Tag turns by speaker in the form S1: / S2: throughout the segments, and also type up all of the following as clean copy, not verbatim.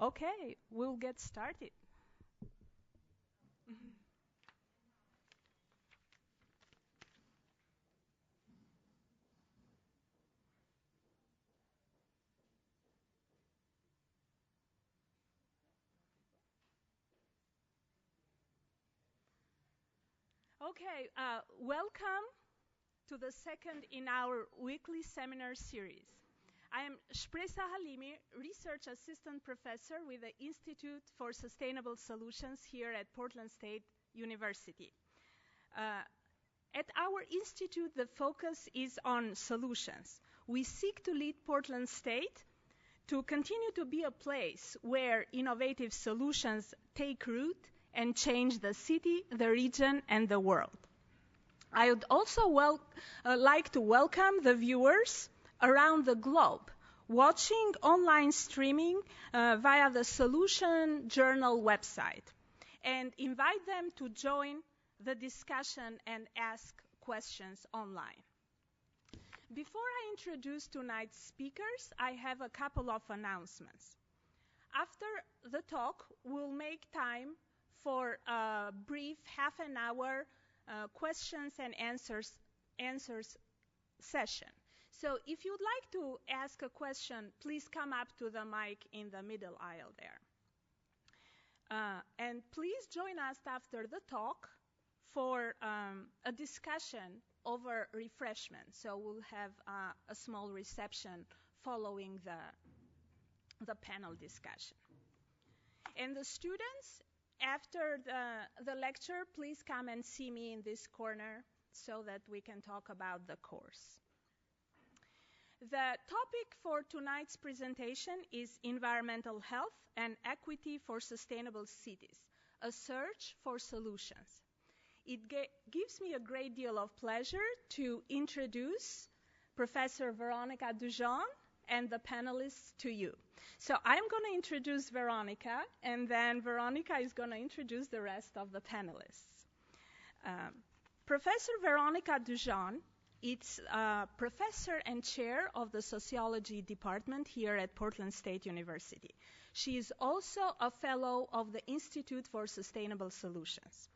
S1: Okay, we'll get started. Okay, welcome to the second in our weekly seminar series. I am Shpresa Halimi, Research Assistant Professor with the Institute for Sustainable Solutions here at Portland State University. At our institute, the focus is on solutions. We seek to lead Portland State to continue to be a place where innovative solutions take root and change the city, the region, and the world. I would also like to welcome the viewers around the globe watching online streaming via the Solution Journal website and invite them to join the discussion and ask questions online. Before I introduce tonight's speakers, I have a couple of announcements. After the talk, we'll make time for a brief half-an-hour questions and answers session. So if you'd like to ask a question, please come up to the mic in the middle aisle there. And please join us after the talk for a discussion over refreshment. So we'll have a small reception following the panel discussion. And the students, after the lecture, please come and see me in this corner so that we can talk about the course. The topic for tonight's presentation is Environmental Health and Equity for Sustainable Cities, a search for solutions. It gives me a great deal of pleasure to introduce Professor Veronica Dujon and the panelists to you. So I'm going to introduce Veronica, and then Veronica is going to introduce the rest of the panelists. Professor Veronica Dujon is professor and chair of the Sociology department here at Portland State University. She is also a fellow of the Institute for Sustainable Solutions.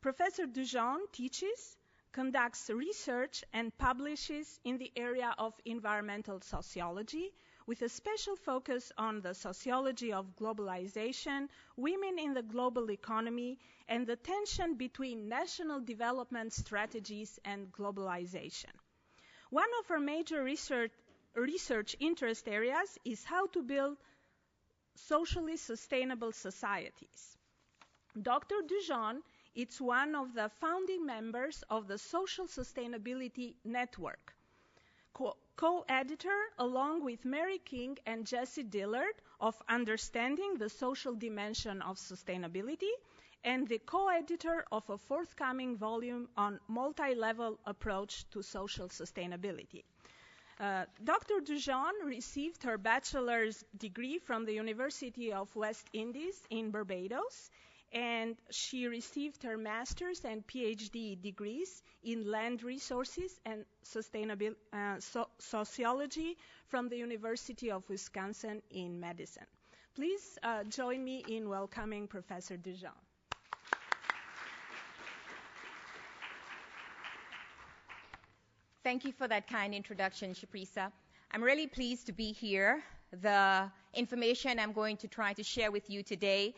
S1: Professor Dujon teaches, conducts research, and publishes in the area of environmental sociology, with a special focus on the sociology of globalization, women in the global economy, and the tension between national development strategies and globalization. One of her major research interest areas is how to build socially sustainable societies. Dr. Dujon is one of the founding members of the Social Sustainability Network, co-editor, along with Mary King and Jesse Dillard, of Understanding the Social Dimension of Sustainability, and the co-editor of a forthcoming volume on multi-level approach to social sustainability. Dr. Dujon received her bachelor's degree from the University of West Indies in Barbados, and she received her master's and PhD degrees in land resources and sociology from the University of Wisconsin in Madison. Please join me in welcoming Professor Dujon.
S2: Thank you for that kind introduction, Shpresa. I'm really pleased to be here. The information I'm going to try to share with you today,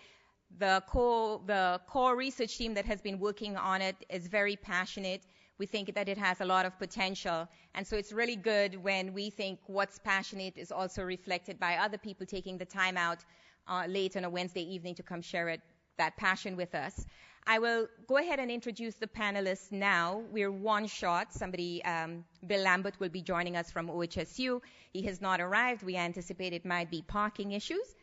S2: the core research team that has been working on it is very passionate. We think that it has a lot of potential. And so it's really good when we think what's passionate is also reflected by other people taking the time out late on a Wednesday evening to come share that passion with us. I will go ahead and introduce the panelists now. We're one short. Bill Lambert will be joining us from OHSU. He has not arrived. We anticipate it might be parking issues.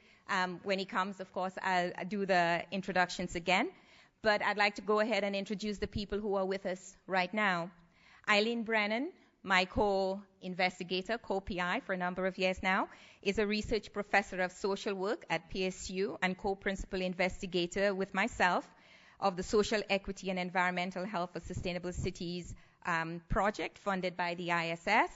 S2: When he comes, of course, I'll do the introductions again. But I'd like to go ahead and introduce the people who are with us right now. Eileen Brennan, my co-investigator, co-PI for a number of years now, is a research professor of social work at PSU and co-principal investigator with myself of the Social Equity and Environmental Health for Sustainable Cities project funded by the ISS.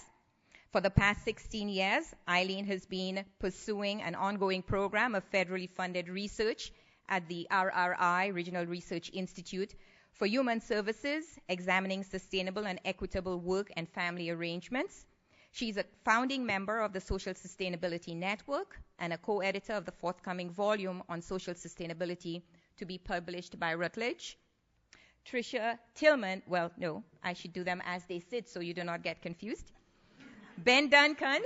S2: For the past 16 years, Eileen has been pursuing an ongoing program of federally funded research at the RRI, Regional Research Institute, for Human Services, examining sustainable and equitable work and family arrangements. She's a founding member of the Social Sustainability Network and a co-editor of the forthcoming volume on social sustainability to be published by Routledge. Tricia Tillman, well, no, I should do them as they sit so you do not get confused. Ben Duncan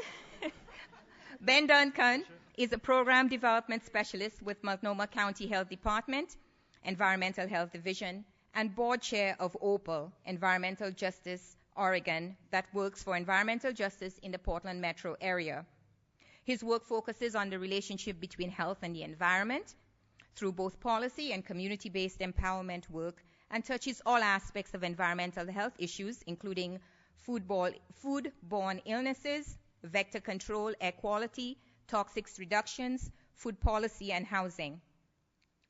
S2: is a program development specialist with Multnomah County Health Department, Environmental Health Division, and board chair of OPAL, Environmental Justice Oregon, that works for environmental justice in the Portland metro area. His work focuses on the relationship between health and the environment through both policy and community-based empowerment work, and touches all aspects of environmental health issues, including foodborne illnesses, vector control, air quality, toxics reductions, food policy, and housing.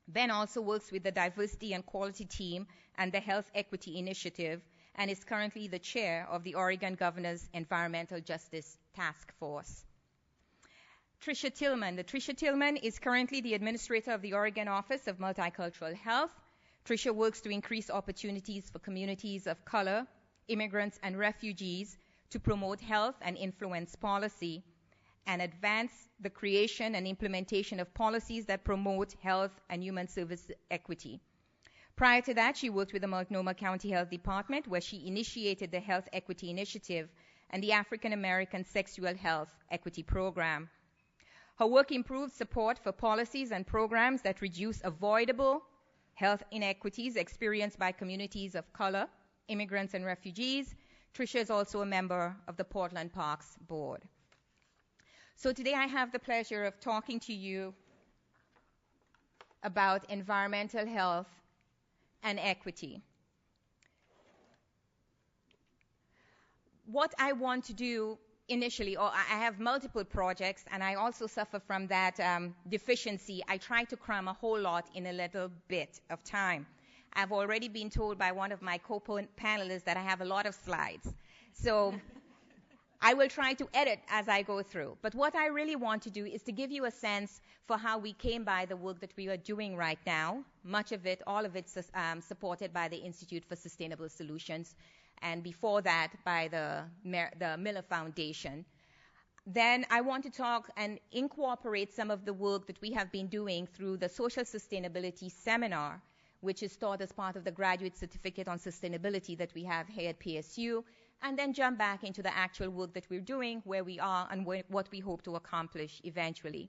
S2: Ben also works with the Diversity and Quality Team and the Health Equity Initiative, and is currently the chair of the Oregon Governor's Environmental Justice Task Force. Tricia Tillman. Tricia Tillman is currently the administrator of the Oregon Office of Multicultural Health. Tricia works to increase opportunities for communities of color, immigrants, and refugees to promote health and influence policy and advance the creation and implementation of policies that promote health and human service equity. Prior to that, she worked with the Multnomah County Health Department, where she initiated the Health Equity Initiative and the African American Sexual Health Equity Program. Her work improves support for policies and programs that reduce avoidable health inequities experienced by communities of color, immigrants, and refugees. Tricia is also a member of the Portland Parks Board. So today I have the pleasure of talking to you about environmental health and equity. What I want to do initially, or I have multiple projects, and I also suffer from that deficiency. I try to cram a whole lot in a little bit of time. I've already been told by one of my co-panelists that I have a lot of slides. So I will try to edit as I go through. But what I really want to do is to give you a sense for how we came by the work that we are doing right now. Much of it, all of it, supported by the Institute for Sustainable Solutions, and before that by the Miller Foundation. Then I want to talk and incorporate some of the work that we have been doing through the Social Sustainability Seminar, which is taught as part of the Graduate Certificate on Sustainability that we have here at PSU, and then jump back into the actual work that we're doing, where we are, and what we hope to accomplish eventually.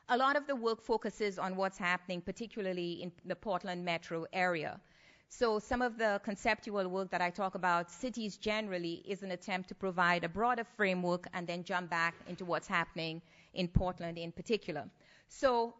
S2: A lot of the work focuses on what's happening, particularly in the Portland metro area. So some of the conceptual work that I talk about, cities generally, is an attempt to provide a broader framework and then jump back into what's happening in Portland in particular. So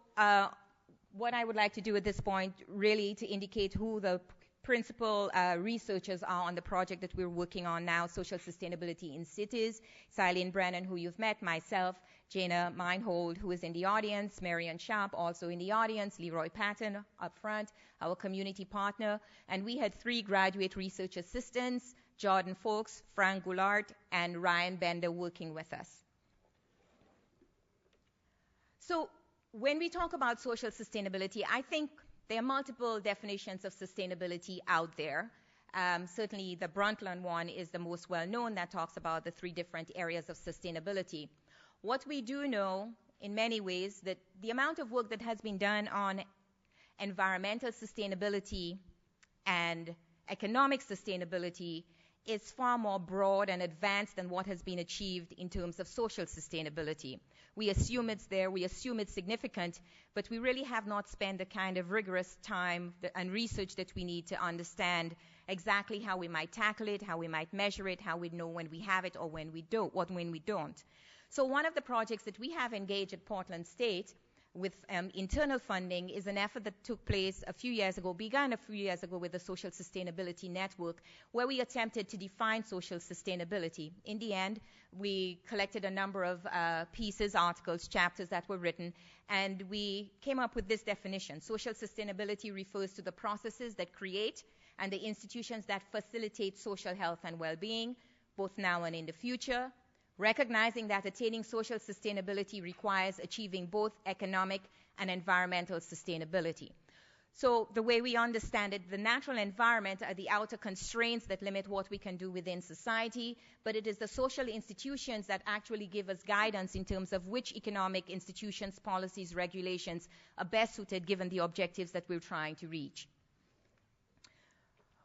S2: what I would like to do at this point, really to indicate who the principal researchers are on the project that we're working on now, Social Sustainability in Cities. It's Eileen Brennan, who you've met, myself, Jana Meinhold, who is in the audience, Marian Sharp, also in the audience, Leroy Patton up front, our community partner, and we had 3 graduate research assistants, Jordan Folks, Frank Goulart, and Ryan Bender working with us. So when we talk about social sustainability, I think there are multiple definitions of sustainability out there. Certainly the Brundtland one is the most well-known, that talks about the 3 different areas of sustainability. What we do know, in many ways, that the amount of work that has been done on environmental sustainability and economic sustainability is far more broad and advanced than what has been achieved in terms of social sustainability. We assume it's there, we assume it's significant, but we really have not spent the kind of rigorous time and research that we need to understand exactly how we might tackle it, how we might measure it, how we know when we have it or when we don't. So one of the projects that we have engaged at Portland State with internal funding is an effort that took place began a few years ago with the Social Sustainability Network, where we attempted to define social sustainability. In the end, we collected a number of pieces, articles, chapters that were written, and we came up with this definition. Social sustainability refers to the processes that create and the institutions that facilitate social health and well-being, both now and in the future, recognizing that attaining social sustainability requires achieving both economic and environmental sustainability. So the way we understand it, the natural environment are the outer constraints that limit what we can do within society, but it is the social institutions that actually give us guidance in terms of which economic institutions, policies, regulations are best suited given the objectives that we're trying to reach.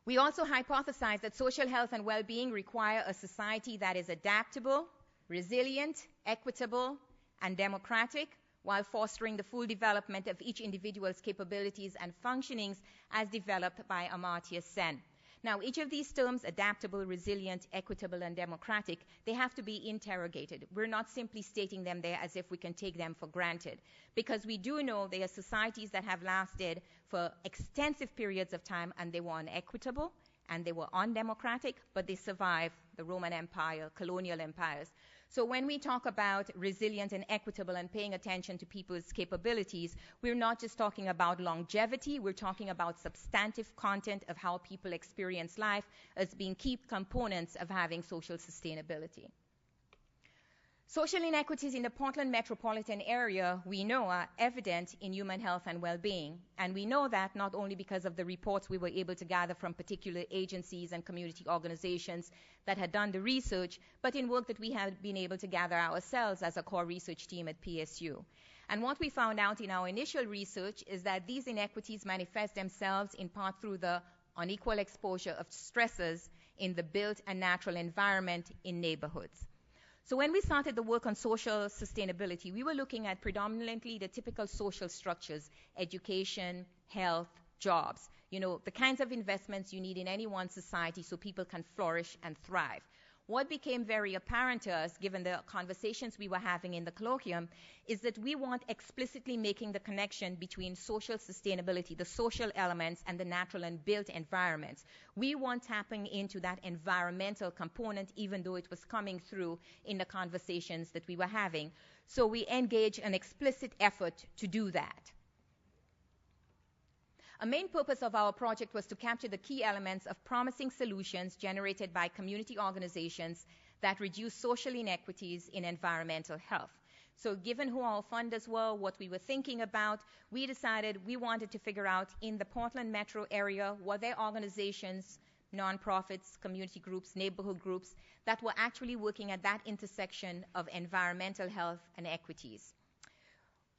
S2: We also hypothesize that social health and well-being require a society that is adaptable, resilient, equitable, and democratic, while fostering the full development of each individual's capabilities and functionings as developed by Amartya Sen. Now, each of these terms, adaptable, resilient, equitable, and democratic, they have to be interrogated. We're not simply stating them there as if we can take them for granted, because we do know there are societies that have lasted for extensive periods of time, and they were unequitable, and they were undemocratic, but they survived the Roman Empire, colonial empires. So when we talk about resilient and equitable and paying attention to people's capabilities, we're not just talking about longevity, we're talking about substantive content of how people experience life as being key components of having social sustainability. Social inequities in the Portland metropolitan area, we know, are evident in human health and well-being. And we know that not only because of the reports we were able to gather from particular agencies and community organizations that had done the research, but in work that we have been able to gather ourselves as a core research team at PSU. And what we found out in our initial research is that these inequities manifest themselves in part through the unequal exposure of stressors in the built and natural environment in neighborhoods. So when we started the work on social sustainability, we were looking at predominantly the typical social structures: education, health, jobs, the kinds of investments you need in any one society so people can flourish and thrive. What became very apparent to us, given the conversations we were having in the colloquium, is that we want explicitly making the connection between social sustainability, the social elements, and the natural and built environments. We want tapping into that environmental component, even though it was coming through in the conversations that we were having. So we engage an explicit effort to do that. A main purpose of our project was to capture the key elements of promising solutions generated by community organizations that reduce social inequities in environmental health. So given who our funders were, what we were thinking about, we decided we wanted to figure out in the Portland metro area, were there organizations, nonprofits, community groups, neighborhood groups that were actually working at that intersection of environmental health and equities.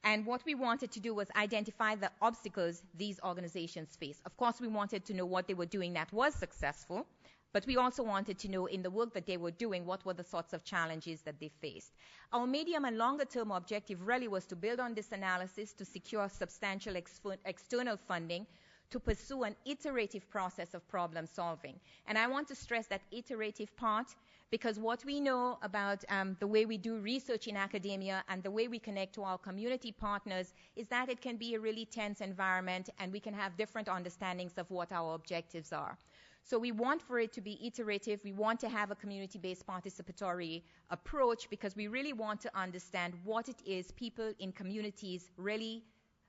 S2: And what we wanted to do was identify the obstacles these organizations face. Of course, we wanted to know what they were doing that was successful, but we also wanted to know in the work that they were doing, what were the sorts of challenges that they faced. Our medium and longer term objective really was to build on this analysis to secure substantial external funding to pursue an iterative process of problem solving. And I want to stress that iterative part, because what we know about the way we do research in academia and the way we connect to our community partners is that it can be a really tense environment, and we can have different understandings of what our objectives are. So we want for it to be iterative. We want to have a community-based participatory approach, because we really want to understand what it is people in communities really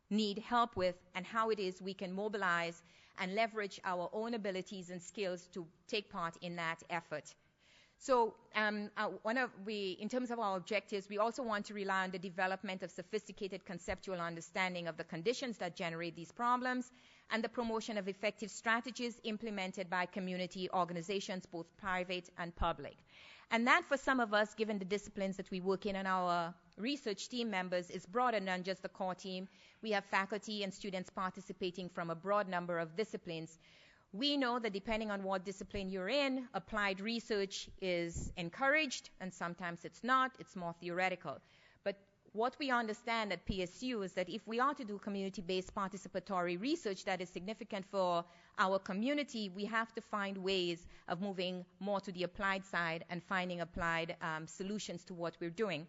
S2: need help with, and how it is we can mobilize and leverage our own abilities and skills to take part in that effort. So in terms of our objectives, we also want to rely on the development of sophisticated conceptual understanding of the conditions that generate these problems, and the promotion of effective strategies implemented by community organizations, both private and public. And that, for some of us, given the disciplines that we work in and our research team members, is broader than just the core team. We have faculty and students participating from a broad number of disciplines. We know that depending on what discipline you're in, applied research is encouraged, and sometimes it's not. It's more theoretical. But what we understand at PSU is that if we are to do community-based participatory research that is significant for our community, we have to find ways of moving more to the applied side and finding applied solutions to what we're doing.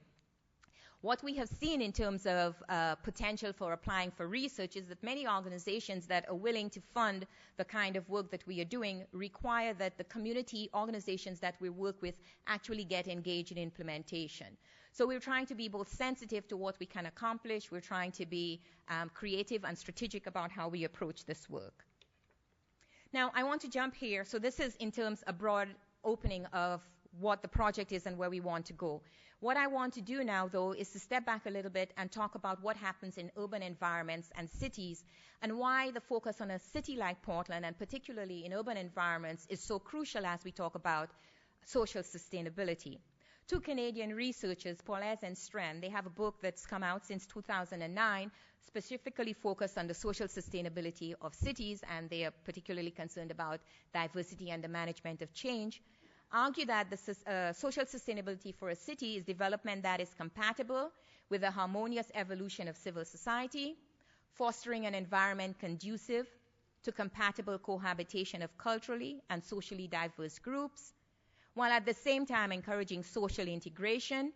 S2: What we have seen in terms of potential for applying for research is that many organizations that are willing to fund the kind of work that we are doing require that the community organizations that we work with actually get engaged in implementation. So we're trying to be both sensitive to what we can accomplish. We're trying to be creative and strategic about how we approach this work. Now, I want to jump here. So this is in terms of broad opening of what the project is and where we want to go. What I want to do now, though, is to step back a little bit and talk about what happens in urban environments and cities, and why the focus on a city like Portland, and particularly in urban environments, is so crucial as we talk about social sustainability. Two Canadian researchers, Paulez and Strand, they have a book that's come out since 2009, specifically focused on the social sustainability of cities, and they are particularly concerned about diversity and the management of change, argue that the social sustainability for a city is development that is compatible with a harmonious evolution of civil society, fostering an environment conducive to compatible cohabitation of culturally and socially diverse groups, while at the same time encouraging social integration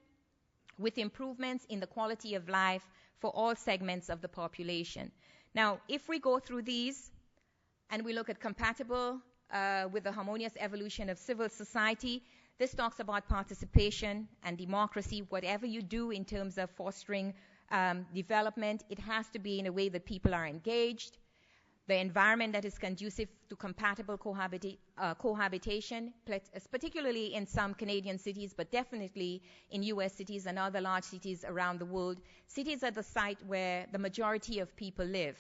S2: with improvements in the quality of life for all segments of the population. Now, if we go through these and we look at compatible with the harmonious evolution of civil society, this talks about participation and democracy. Whatever you do in terms of fostering development, it has to be in a way that people are engaged. The environment that is conducive to compatible cohabitation, particularly in some Canadian cities, but definitely in US cities and other large cities around the world. Cities are the site where the majority of people live.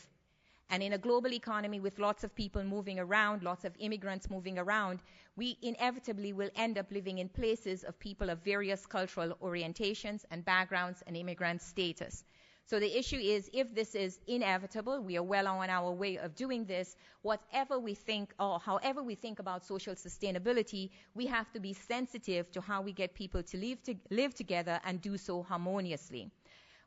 S2: And in a global economy with lots of people moving around, lots of immigrants moving around, we inevitably will end up living in places of people of various cultural orientations and backgrounds and immigrant status. So the issue is, if this is inevitable, we are well on our way of doing this, whatever we think or however we think about social sustainability, we have to be sensitive to how we get people to live together and do so harmoniously.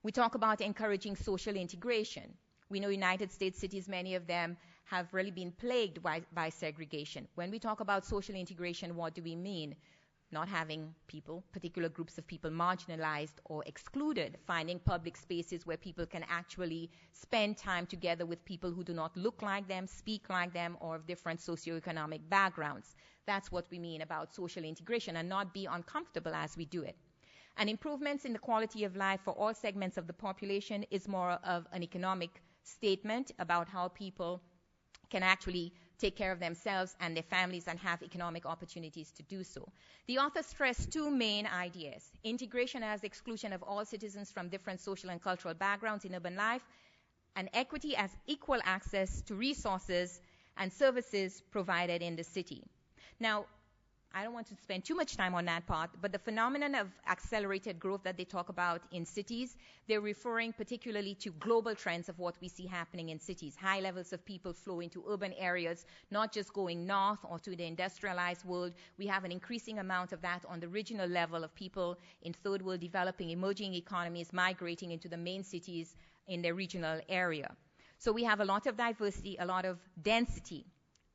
S2: We talk about encouraging social integration. We know United States cities, many of them have really been plagued by segregation. When we talk about social integration, what do we mean? Not having people, particular groups of people, marginalized or excluded, finding public spaces where people can actually spend time together with people who do not look like them, speak like them, or of different socioeconomic backgrounds. That's what we mean about social integration, and not be uncomfortable as we do it. And improvements in the quality of life for all segments of the population is more of an economic statement about how people can actually take care of themselves and their families and have economic opportunities to do so. The author stressed two main ideas: integration as exclusion of all citizens from different social and cultural backgrounds in urban life, and equity as equal access to resources and services provided in the city. Now, I don't want to spend too much time on that part, but the phenomenon of accelerated growth that they talk about in cities, they're referring particularly to global trends of what we see happening in cities. High levels of people flow into urban areas, not just going north or to the industrialized world. We have an increasing amount of that on the regional level of people in third world, developing, emerging economies migrating into the main cities in their regional area. So we have a lot of diversity, a lot of density.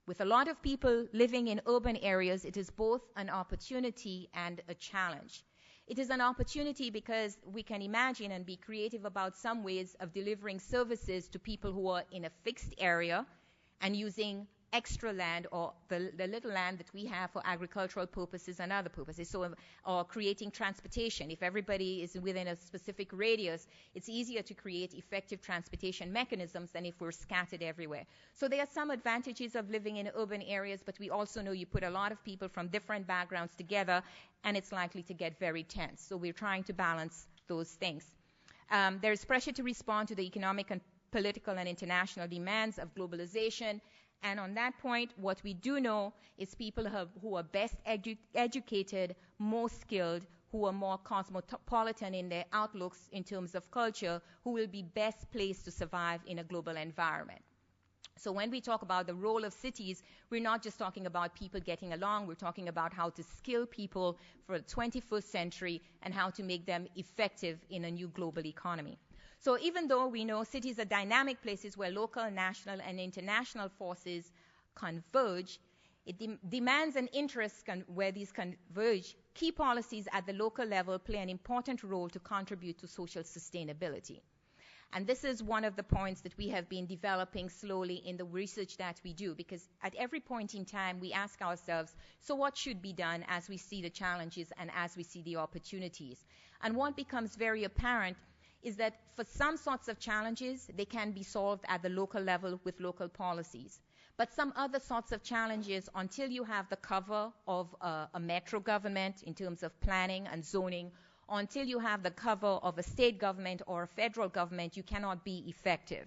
S2: With a lot of people living in urban areas, it is both an opportunity and a challenge. It is an opportunity because we can imagine and be creative about some ways of delivering services to people who are in a fixed area and using extra land or the little land that we have for agricultural purposes and other purposes. So, or creating transportation. If everybody is within a specific radius, it's easier to create effective transportation mechanisms than if we're scattered everywhere. So there are some advantages of living in urban areas, but we also know you put a lot of people from different backgrounds together, and it's likely to get very tense. So we're trying to balance those things. There is pressure to respond to the economic and political and international demands of globalization. And on that point, what we do know is people who are best educated, more skilled, who are more cosmopolitan in their outlooks in terms of culture, who will be best placed to survive in a global environment. So when we talk about the role of cities, we're not just talking about people getting along, we're talking about how to skill people for the 21st century and how to make them effective in a new global economy. So even though we know cities are dynamic places where local, national, and international forces converge, it demands and interests where these converge. Key policies at the local level play an important role to contribute to social sustainability. And this is one of the points that we have been developing slowly in the research that we do, because at every point in time we ask ourselves, so what should be done as we see the challenges and as we see the opportunities? And what becomes very apparent is that for some sorts of challenges, they can be solved at the local level with local policies. But some other sorts of challenges, until you have the cover of a metro government in terms of planning and zoning, until you have the cover of a state government or a federal government, you cannot be effective.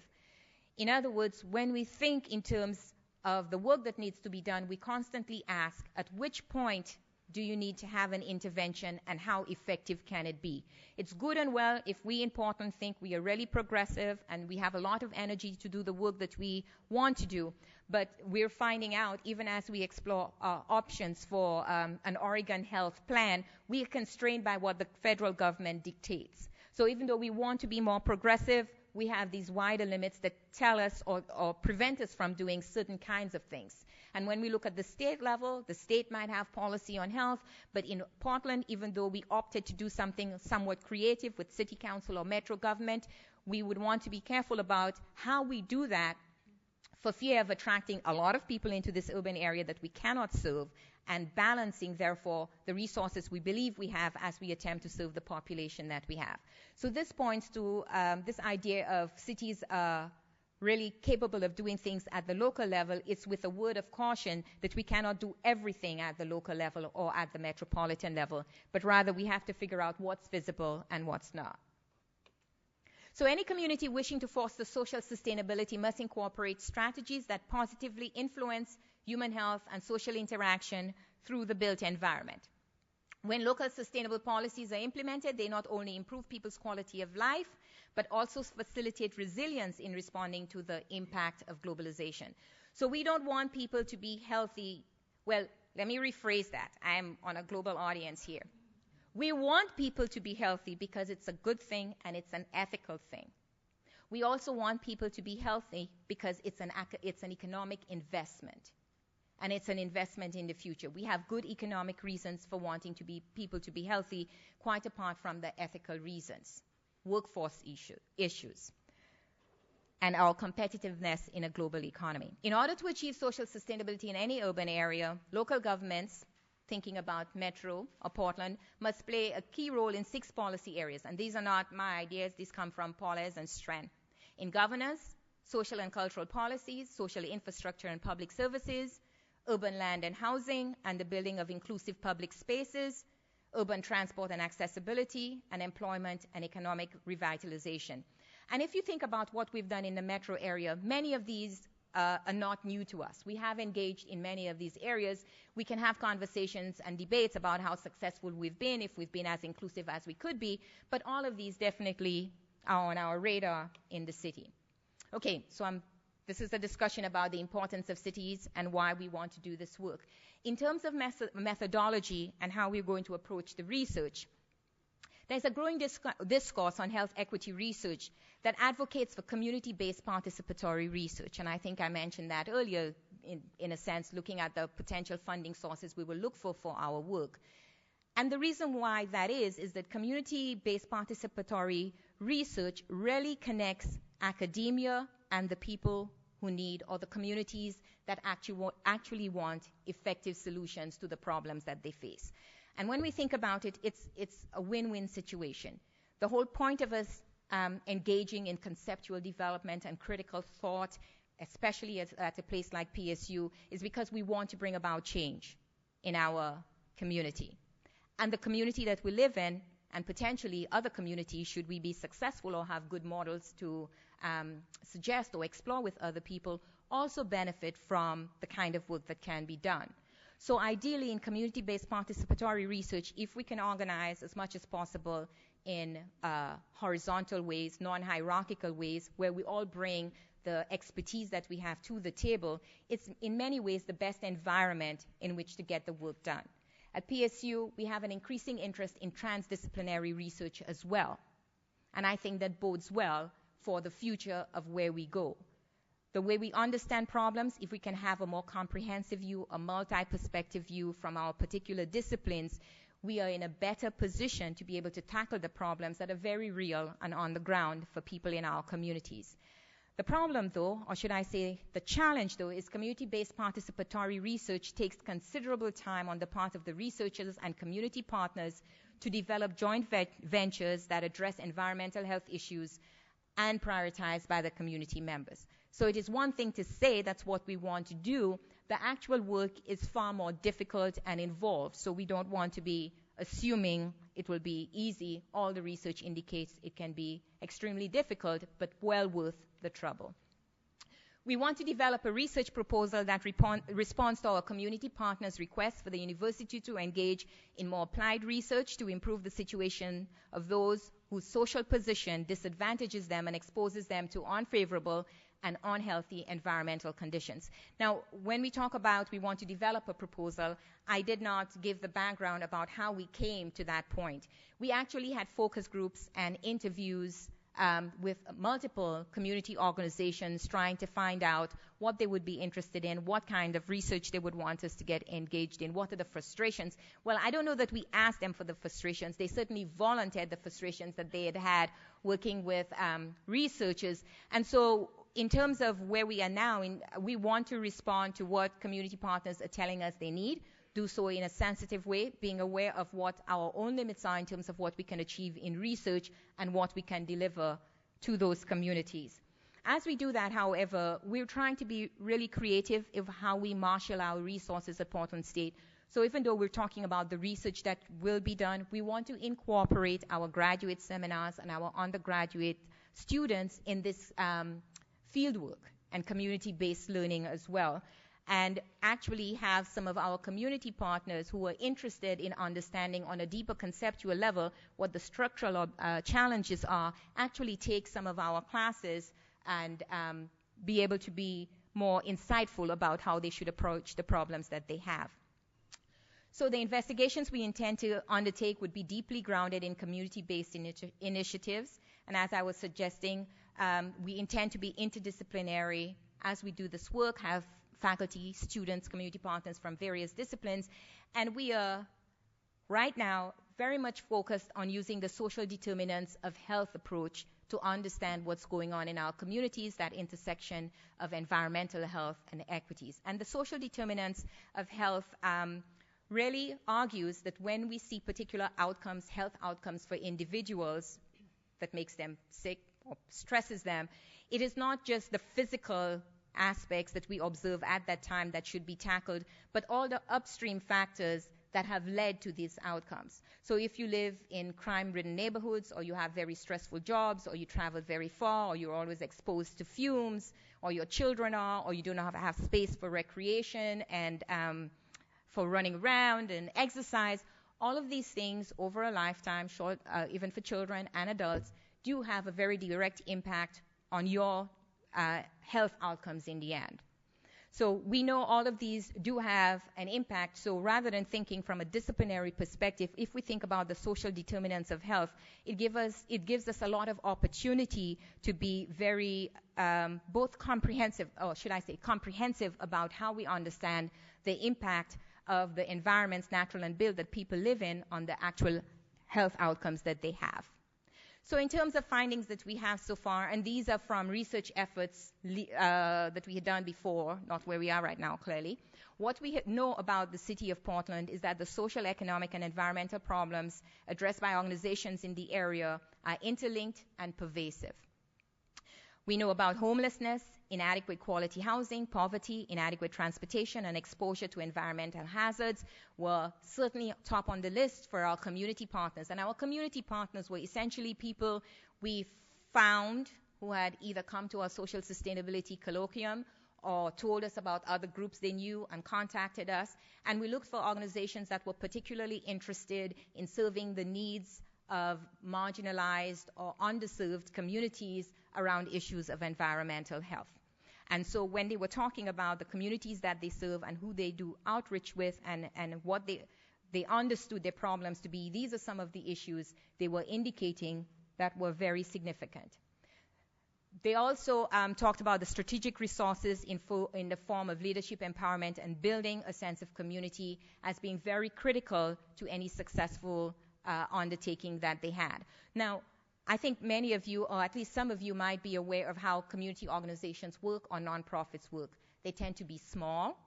S2: In other words, when we think in terms of the work that needs to be done, we constantly ask, at which point do you need to have an intervention, and how effective can it be? It's good and well if we in Portland think we are really progressive and we have a lot of energy to do the work that we want to do, but we're finding out, even as we explore options for an Oregon health plan, we are constrained by what the federal government dictates. So even though we want to be more progressive, we have these wider limits that tell us or prevent us from doing certain kinds of things. And when we look at the state level, the state might have policy on health, but in Portland, even though we opted to do something somewhat creative with city council or metro government, we would want to be careful about how we do that, for fear of attracting a lot of people into this urban area that we cannot serve, and balancing, therefore, the resources we believe we have as we attempt to serve the population that we have. So this points to this idea of cities really capable of doing things at the local level. It's with a word of caution that we cannot do everything at the local level or at the metropolitan level, but rather we have to figure out what's visible and what's not. So any community wishing to foster social sustainability must incorporate strategies that positively influence human health and social interaction through the built environment. When local sustainable policies are implemented, they not only improve people's quality of life, but also facilitate resilience in responding to the impact of globalization. So we don't want people to be healthy. Well, let me rephrase that. I am on a global audience here. We want people to be healthy because it's a good thing and it's an ethical thing. We also want people to be healthy because it's an economic investment. And it's an investment in the future. We have good economic reasons for wanting people to be healthy, quite apart from the ethical reasons, workforce issues, and our competitiveness in a global economy. In order to achieve social sustainability in any urban area, local governments, thinking about Metro or Portland, must play a key role in 6 policy areas. And these are not my ideas. These come from Paulez and Strand. In governance, social and cultural policies, social infrastructure and public services, urban land and housing, and the building of inclusive public spaces, urban transport and accessibility, and employment and economic revitalization. And if you think about what we've done in the metro area, many of these are not new to us. We have engaged in many of these areas. We can have conversations and debates about how successful we've been, if we've been as inclusive as we could be, but all of these definitely are on our radar in the city. Okay, so this is a discussion about the importance of cities and why we want to do this work. In terms of methodology and how we're going to approach the research, there's a growing discourse on health equity research that advocates for community-based participatory research. And I think I mentioned that earlier, in a sense, looking at the potential funding sources we will look for our work. And the reason why that is that community-based participatory research really connects academia and the people who need, or the communities that actually want effective solutions to the problems that they face. And when we think about it, it's a win-win situation. The whole point of us engaging in conceptual development and critical thought, especially at a place like PSU, is because we want to bring about change in our community. And the community that we live in, and potentially other communities, should we be successful or have good models to suggest or explore with other people, also benefit from the kind of work that can be done. So ideally, in community-based participatory research, if we can organize as much as possible in horizontal ways, non-hierarchical ways, where we all bring the expertise that we have to the table, it's in many ways the best environment in which to get the work done. At PSU, we have an increasing interest in transdisciplinary research as well. And I think that bodes well for the future of where we go. The way we understand problems, if we can have a more comprehensive view, a multi-perspective view from our particular disciplines, we are in a better position to be able to tackle the problems that are very real and on the ground for people in our communities. The problem, though, or should I say the challenge, though, is community-based participatory research takes considerable time on the part of the researchers and community partners to develop joint ventures that address environmental health issues and prioritized by the community members. So it is one thing to say that's what we want to do. The actual work is far more difficult and involved, so we don't want to be assuming it will be easy. All the research indicates it can be extremely difficult, but well worth the trouble. We want to develop a research proposal that responds to our community partners' requests for the university to engage in more applied research to improve the situation of those whose social position disadvantages them and exposes them to unfavorable and unhealthy environmental conditions. Now, when we talk about we want to develop a proposal, I did not give the background about how we came to that point. We actually had focus groups and interviews with multiple community organizations trying to find out what they would be interested in, what kind of research they would want us to get engaged in, what are the frustrations. Well, I don't know that we asked them for the frustrations. They certainly volunteered the frustrations that they had had working with researchers. And so in terms of where we are now, we want to respond to what community partners are telling us they need, do so in a sensitive way, being aware of what our own limits are in terms of what we can achieve in research and what we can deliver to those communities. As we do that, however, we're trying to be really creative in how we marshal our resources at Portland State. So even though we're talking about the research that will be done, we want to incorporate our graduate seminars and our undergraduate students in this fieldwork and community-based learning as well, and actually have some of our community partners who are interested in understanding on a deeper conceptual level what the structural challenges are, actually take some of our classes and be able to be more insightful about how they should approach the problems that they have. So the investigations we intend to undertake would be deeply grounded in community-based initiatives, and as I was suggesting, we intend to be interdisciplinary as we do this work, have faculty, students, community partners from various disciplines, and we are right now very much focused on using the social determinants of health approach to understand what's going on in our communities, that intersection of environmental health and equities. And the social determinants of health really argues that when we see particular outcomes, health outcomes for individuals that makes them sick or stresses them, it is not just the physical aspects that we observe at that time that should be tackled, but all the upstream factors that have led to these outcomes. So if you live in crime-ridden neighborhoods, or you have very stressful jobs, or you travel very far, or you're always exposed to fumes, or your children are, or you do not have space for recreation and for running around and exercise, all of these things over a lifetime, even for children and adults, do have a very direct impact on your health outcomes in the end. So we know all of these do have an impact. So rather than thinking from a disciplinary perspective, if we think about the social determinants of health, it gives us a lot of opportunity to be very both comprehensive, or should I say comprehensive, about how we understand the impact of the environments, natural and built, that people live in on the actual health outcomes that they have. So in terms of findings that we have so far, and these are from research efforts that we had done before, not where we are right now, clearly, what we know about the city of Portland is that the social, economic, and environmental problems addressed by organizations in the area are interlinked and pervasive. We know about homelessness, inadequate quality housing, poverty, inadequate transportation, and exposure to environmental hazards were certainly top on the list for our community partners. And our community partners were essentially people we found who had either come to our social sustainability colloquium or told us about other groups they knew and contacted us. And we looked for organizations that were particularly interested in serving the needs of marginalized or underserved communities around issues of environmental health. And so when they were talking about the communities that they serve and who they do outreach with and what they understood their problems to be, these are some of the issues they were indicating that were very significant. They also talked about the strategic resources in the form of leadership empowerment and building a sense of community as being very critical to any successful undertaking that they had. Now, I think many of you, or at least some of you, might be aware of how community organizations work or nonprofits work. They tend to be small,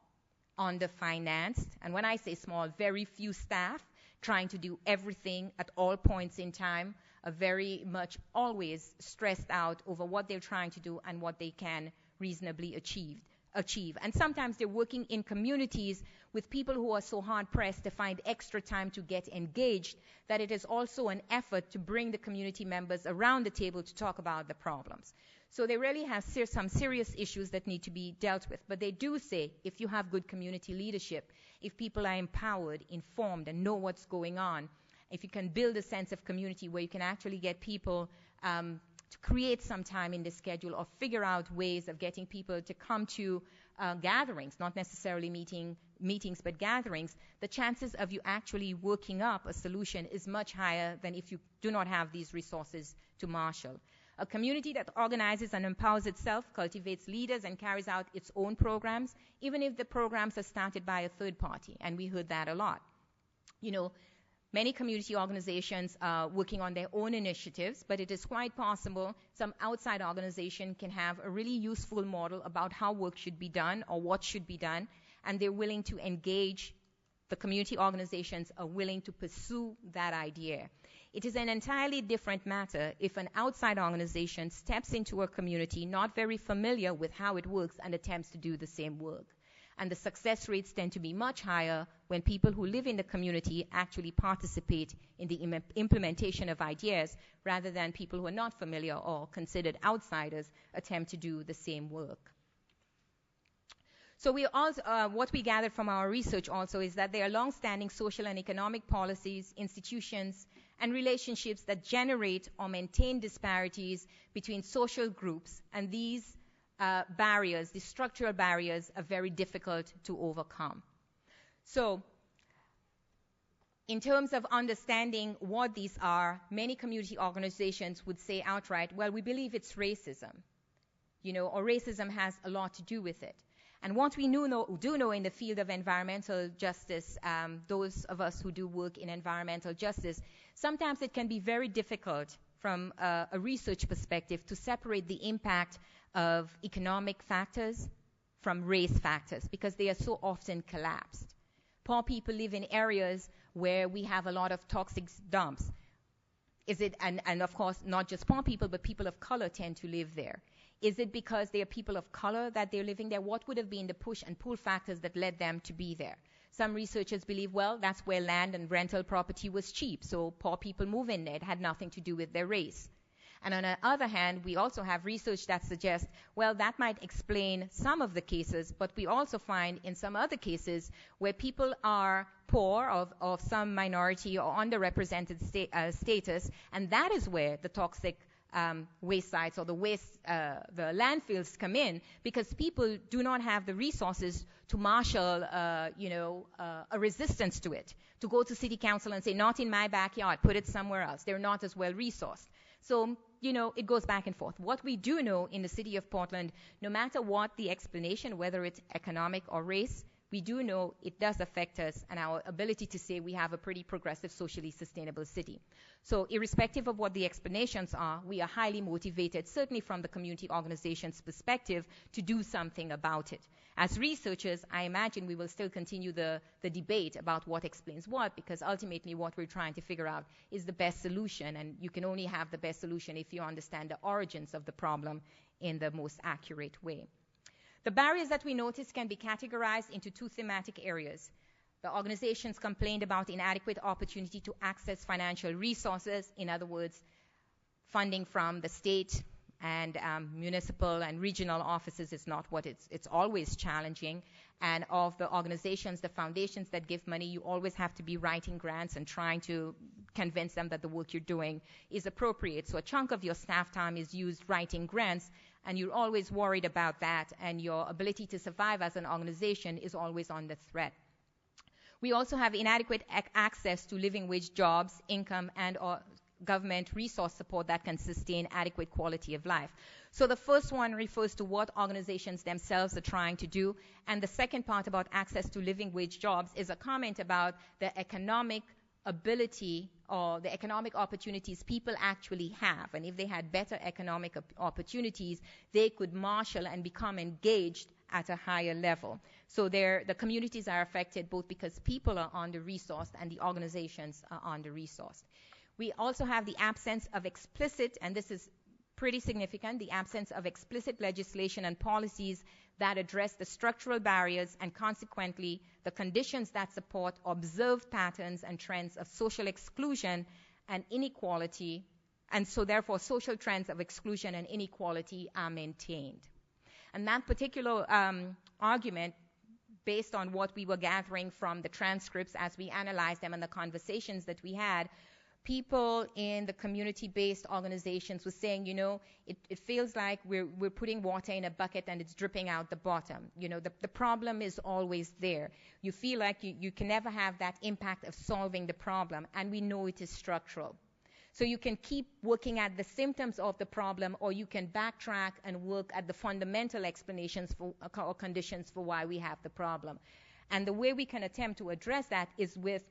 S2: underfinanced, and when I say small, very few staff trying to do everything at all points in time, are very much always stressed out over what they're trying to do and what they can reasonably achieve. And sometimes they're working in communities with people who are so hard-pressed to find extra time to get engaged that it is also an effort to bring the community members around the table to talk about the problems. So they really have some serious issues that need to be dealt with. But they do say if you have good community leadership, if people are empowered, informed, and know what's going on, if you can build a sense of community where you can actually get people to create some time in the schedule or figure out ways of getting people to come to gatherings, not necessarily meetings, but gatherings, the chances of you actually working up a solution is much higher than if you do not have these resources to marshal. A community that organizes and empowers itself, cultivates leaders, and carries out its own programs, even if the programs are started by a third party, and we heard that a lot. You know, many community organizations are working on their own initiatives, but it is quite possible some outside organization can have a really useful model about how work should be done or what should be done, and they're willing to engage. The community organizations are willing to pursue that idea. It is an entirely different matter if an outside organization steps into a community not very familiar with how it works and attempts to do the same work. And the success rates tend to be much higher when people who live in the community actually participate in the implementation of ideas rather than people who are not familiar or considered outsiders attempt to do the same work. So we also, what we gathered from our research also is that there are long-standing social and economic policies, institutions, and relationships that generate or maintain disparities between social groups, and these barriers, these structural barriers, are very difficult to overcome. So in terms of understanding what these are, many community organizations would say outright, well, we believe it's racism, or racism has a lot to do with it. And what we do know in the field of environmental justice, those of us who do work in environmental justice, sometimes it can be very difficult from a research perspective to separate the impact of economic factors from race factors because they are so often collapsed. Poor people live in areas where we have a lot of toxic dumps. And of course, not just poor people, but people of color tend to live there. Is it because they are people of color that they're living there? What would have been the push and pull factors that led them to be there? Some researchers believe, well, that's where land and rental property was cheap, so poor people move in there. It had nothing to do with their race. And on the other hand, we also have research that suggests, well, that might explain some of the cases, but we also find in some other cases where people are poor, of some minority or underrepresented status, and that is where the toxic waste sites or the landfills come in, because people do not have the resources to marshal, a resistance to it, to go to city council and say, not in my backyard, put it somewhere else. They're not as well resourced. So, it goes back and forth. What we do know in the city of Portland, no matter what the explanation, whether it's economic or race, we do know it does affect us and our ability to say we have a pretty progressive, socially sustainable city. So irrespective of what the explanations are, we are highly motivated, certainly from the community organization's perspective, to do something about it. As researchers, I imagine we will still continue the debate about what explains what, because ultimately what we're trying to figure out is the best solution, and you can only have the best solution if you understand the origins of the problem in the most accurate way. The barriers that we notice can be categorized into two thematic areas. The organizations complained about inadequate opportunity to access financial resources, in other words, funding from the state and municipal and regional offices is not what it's always challenging. And of the organizations, the foundations that give money, you always have to be writing grants and trying to convince them that the work you're doing is appropriate. So a chunk of your staff time is used writing grants, and you're always worried about that, and your ability to survive as an organization is always under threat. We also have inadequate access to living wage jobs, income, and or government resource support that can sustain adequate quality of life. So the first one refers to what organizations themselves are trying to do, and the second part about access to living wage jobs is a comment about the economic ability or the economic opportunities people actually have. And if they had better economic opportunities, they could marshal and become engaged at a higher level. So the communities are affected both because people are under-resourced and the organizations are under-resourced. We also have the absence of explicit, and this is pretty significant, the absence of explicit legislation and policies that address the structural barriers and consequently the conditions that support observed patterns and trends of social exclusion and inequality, and so therefore social trends of exclusion and inequality are maintained. And that particular argument, based on what we were gathering from the transcripts as we analyzed them and the conversations that we had, people in the community-based organizations were saying, it feels like we're putting water in a bucket and it's dripping out the bottom. The problem is always there. You feel like you can never have that impact of solving the problem, and we know it is structural. So you can keep working at the symptoms of the problem, or you can backtrack and work at the fundamental explanations or conditions for why we have the problem. And the way we can attempt to address that is with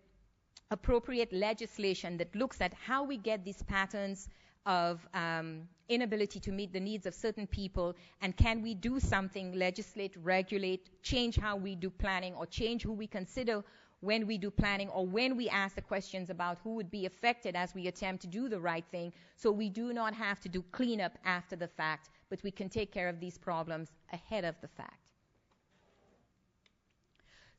S2: appropriate legislation that looks at how we get these patterns of inability to meet the needs of certain people, and can we do something, legislate, regulate, change how we do planning, or change who we consider when we do planning, or when we ask the questions about who would be affected as we attempt to do the right thing, so we do not have to do cleanup after the fact, but we can take care of these problems ahead of the fact.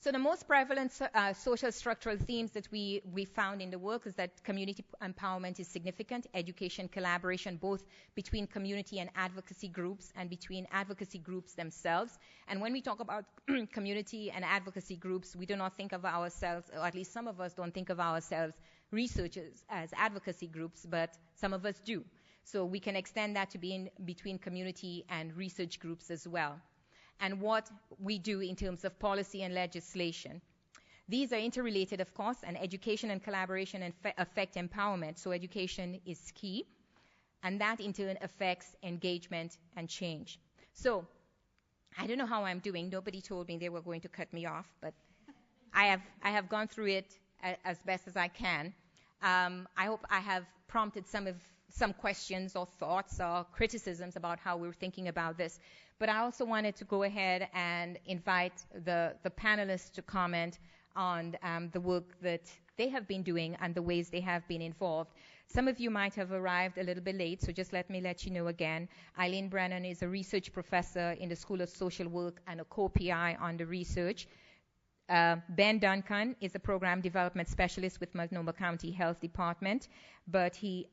S2: So the most prevalent social structural themes that we found in the work is that community empowerment is significant, education, collaboration, both between community and advocacy groups and between advocacy groups themselves. And when we talk about community and advocacy groups, we do not think of ourselves, or at least some of us don't think of ourselves, researchers as advocacy groups, but some of us do. So we can extend that to being between community and research groups as well. And what we do in terms of policy and legislation. These are interrelated, of course, and education and collaboration affect empowerment. So education is key, and that in turn affects engagement and change. So I don't know how I'm doing. Nobody told me they were going to cut me off, but I have gone through it as best as I can. I hope I have prompted some questions or thoughts or criticisms about how we're thinking about this. But I also wanted to go ahead and invite the panelists to comment on the work that they have been doing and the ways they have been involved. Some of you might have arrived a little bit late, so just let me let you know again. Eileen Brennan is a research professor in the School of Social Work and a co-PI on the research. Ben Duncan is a program development specialist with Multnomah County Health Department, but he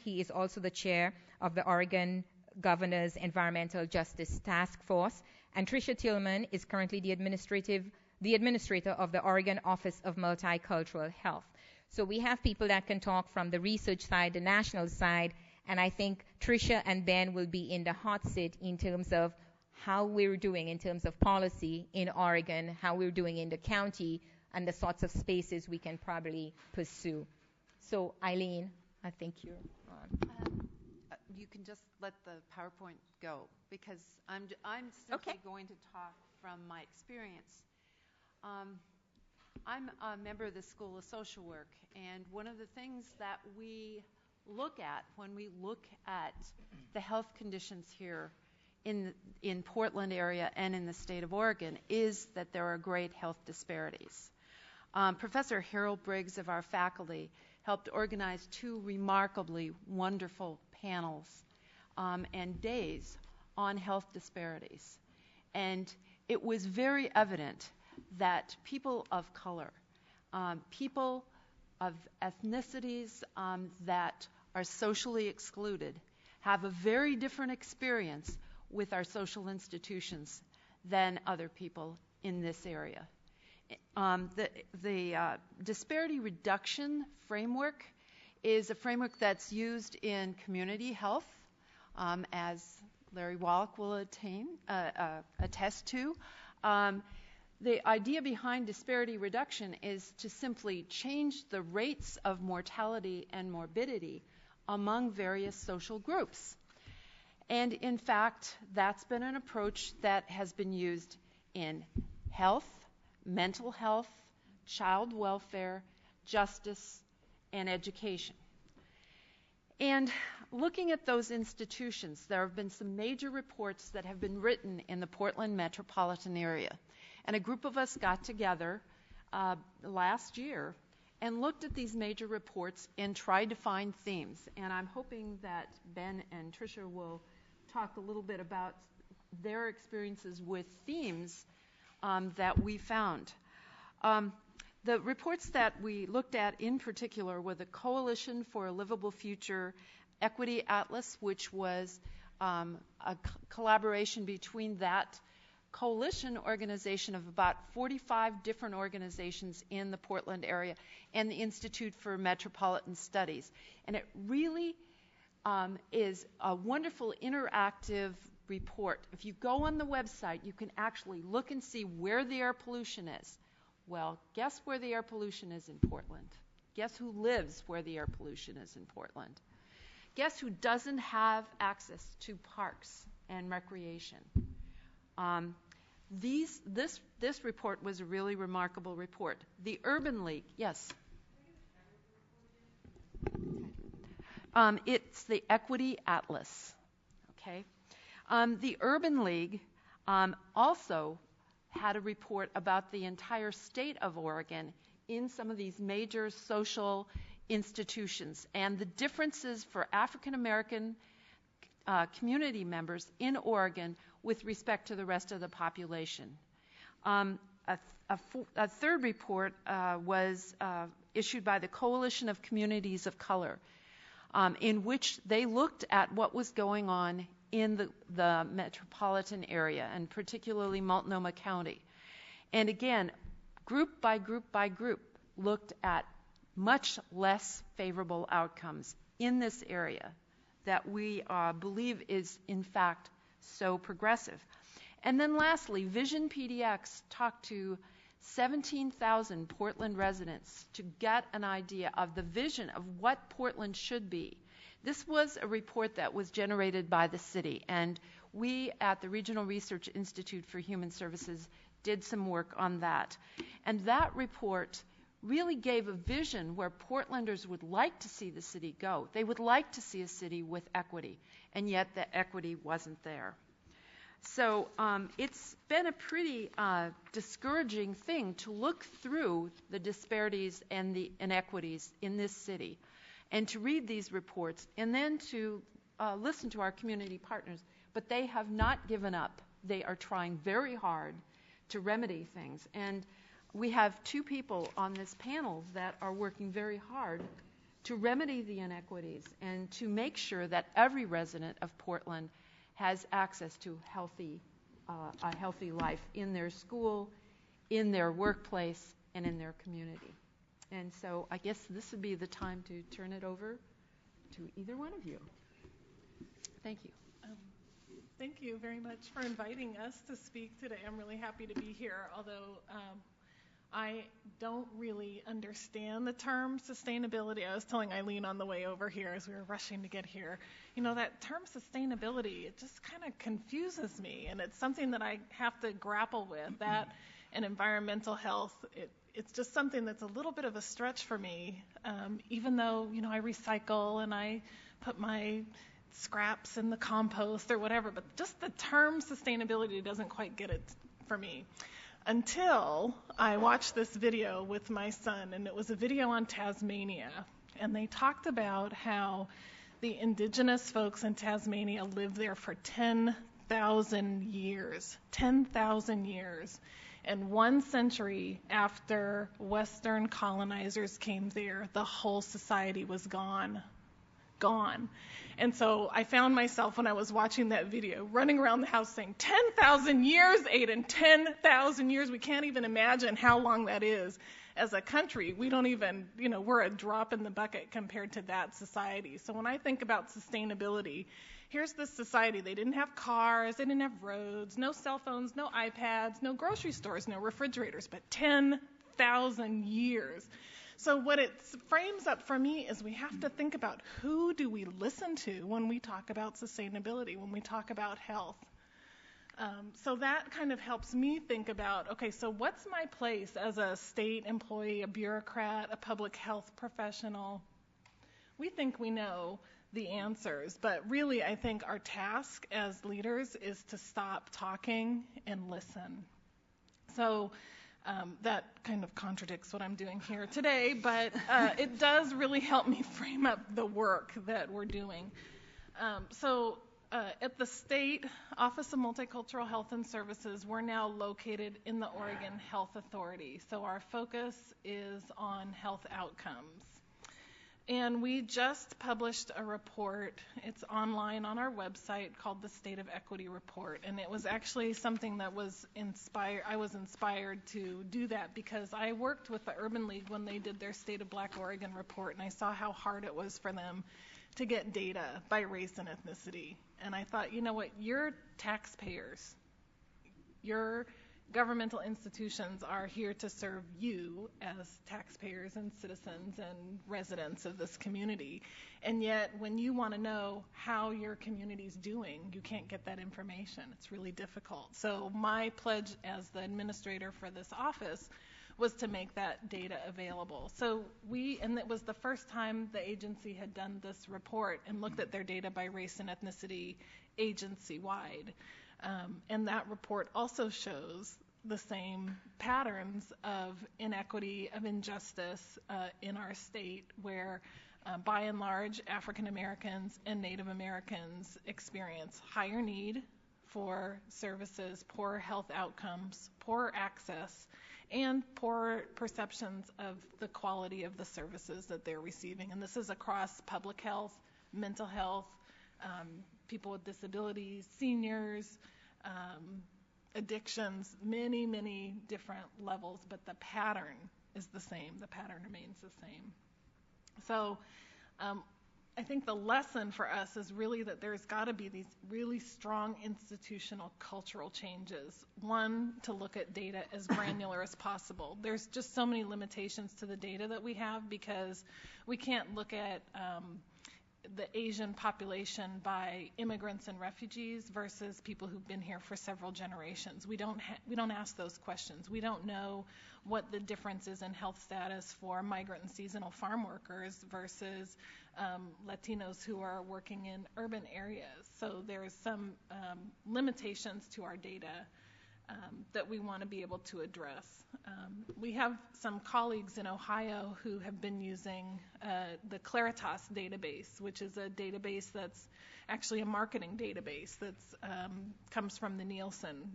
S2: is also the chair of the Oregon Governor's Environmental Justice Task Force. And Tricia Tillman is currently the administrator of the Oregon Office of Multicultural Health. So we have people that can talk from the research side, the national side, and I think Tricia and Ben will be in the hot seat in terms of how we're doing in terms of policy in Oregon, how we're doing in the county, and the sorts of spaces we can probably pursue. So Eileen, I think you're on.
S3: You can just let the PowerPoint go, because I'm simply going to talk from my experience. I'm a member of the School of Social Work, and one of the things that we look at when we look at the health conditions here in Portland area and in the state of Oregon is that there are great health disparities. Professor Harold Briggs of our faculty helped organize two remarkably wonderful panels and days on health disparities. And it was very evident that people of color, people of ethnicities that are socially excluded, have a very different experience with our social institutions than other people in this area. The disparity reduction framework is a framework that's used in community health, as Larry Wallach will attest to. The idea behind disparity reduction is to simply change the rates of mortality and morbidity among various social groups. And in fact, that's been an approach that has been used in health, mental health, child welfare, justice, and education. And looking at those institutions, there have been some major reports that have been written in the Portland metropolitan area. And a group of us got together last year and looked at these major reports and tried to find themes. And I'm hoping that Ben and Tricia will talk a little bit about their experiences with themes that we found. The reports that we looked at in particular were the Coalition for a Livable Future Equity Atlas, which was a collaboration between that coalition organization of about 45 different organizations in the Portland area and the Institute for Metropolitan Studies. And it really is a wonderful interactive report. If you go on the website, you can actually look and see where the air pollution is. Well, guess where the air pollution is in Portland? Guess who lives where the air pollution is in Portland? Guess who doesn't have access to parks and recreation? This report was a really remarkable report. The Urban League, yes? It's the Equity Atlas, okay? The Urban League also had a report about the entire state of Oregon in some of these major social institutions and the differences for African American community members in Oregon with respect to the rest of the population. A third report was issued by the Coalition of Communities of Color, in which they looked at what was going on in the metropolitan area, and particularly Multnomah County. And again, group by group by group, looked at much less favorable outcomes in this area that we believe is, in fact, so progressive. And then lastly, Vision PDX talked to 17,000 Portland residents to get an idea of the vision of what Portland should be. This was a report that was generated by the city, and we at the Regional Research Institute for Human Services did some work on that. And that report really gave a vision where Portlanders would like to see the city go. They would like to see a city with equity, and yet the equity wasn't there. So it's been a pretty discouraging thing to look through the disparities and the inequities in this city, and to read these reports, and then to listen to our community partners. But they have not given up. They are trying very hard to remedy things. And we have two people on this panel that are working very hard to remedy the inequities and to make sure that every resident of Portland has access to a healthy life in their school, in their workplace, and in their community. And so I guess this would be the time to turn it over to either one of you. Thank you.
S4: Thank you very much for inviting us to speak today. I'm really happy to be here, although I don't really understand the term sustainability. I was telling Eileen on the way over here as we were rushing to get here, you know, that term sustainability, it just kind of confuses me, and it's something that I have to grapple with. That and environmental health, it's just something that's a little bit of a stretch for me, even though, you know, I recycle and I put my scraps in the compost or whatever, but just the term sustainability doesn't quite get it for me. Until I watched this video with my son, and it was a video on Tasmania, and they talked about how the indigenous folks in Tasmania lived there for 10,000 years. 10,000 years. And 1 century after Western colonizers came there, the whole society was gone. And so I found myself, when I was watching that video, running around the house saying, 10,000 years, Aiden, 10,000 years. We can't even imagine how long that is as a country. We don't even, you know, we're a drop in the bucket compared to that society. So when I think about sustainability, here's this society. They didn't have cars, they didn't have roads, no cell phones, no iPads, no grocery stores, no refrigerators, but 10,000 years. So what it frames up for me is we have to think about, who do we listen to when we talk about sustainability, when we talk about health? So that kind of helps me think about, okay, so what's my place as a state employee, a bureaucrat, a public health professional? We think we know the answers, but really I think our task as leaders is to stop talking and listen. So That kind of contradicts what I'm doing here today, but it does really help me frame up the work that we're doing. At the State Office of Multicultural Health and Services, we're now located in the Oregon Health Authority. So our focus is on health outcomes. And we just published a report. It's online on our website called the State of Equity Report. And it was actually something that I was inspired to do that because I worked with the Urban League when they did their State of Black Oregon report, and I saw how hard it was for them to get data by race and ethnicity. And I thought, you know what, you're taxpayers. Your governmental institutions are here to serve you as taxpayers and citizens and residents of this community. And yet, when you want to know how your community's doing, you can't get that information. It's really difficult. So my pledge as the administrator for this office was to make that data available. And it was the first time the agency had done this report and looked at their data by race and ethnicity agency-wide. And that report also shows the same patterns of inequity, of injustice in our state, where by and large, African Americans and Native Americans experience higher need for services, poor health outcomes, poor access, and poor perceptions of the quality of the services that they're receiving. And this is across public health, mental health, people with disabilities, seniors, addictions, many, many different levels, but the pattern is the same. The pattern remains the same. So I think the lesson for us is really that there's got to be these really strong institutional cultural changes. One, to look at data as granular as possible. There's just so many limitations to the data that we have because we can't look at the Asian population by immigrants and refugees versus people who've been here for several generations. We don't ask those questions. We don't know what the difference is in health status for migrant and seasonal farm workers versus Latinos who are working in urban areas. So there's some limitations to our data that we want to be able to address. We have some colleagues in Ohio who have been using the Claritas database, which is a database that's actually a marketing database that comes from the Nielsen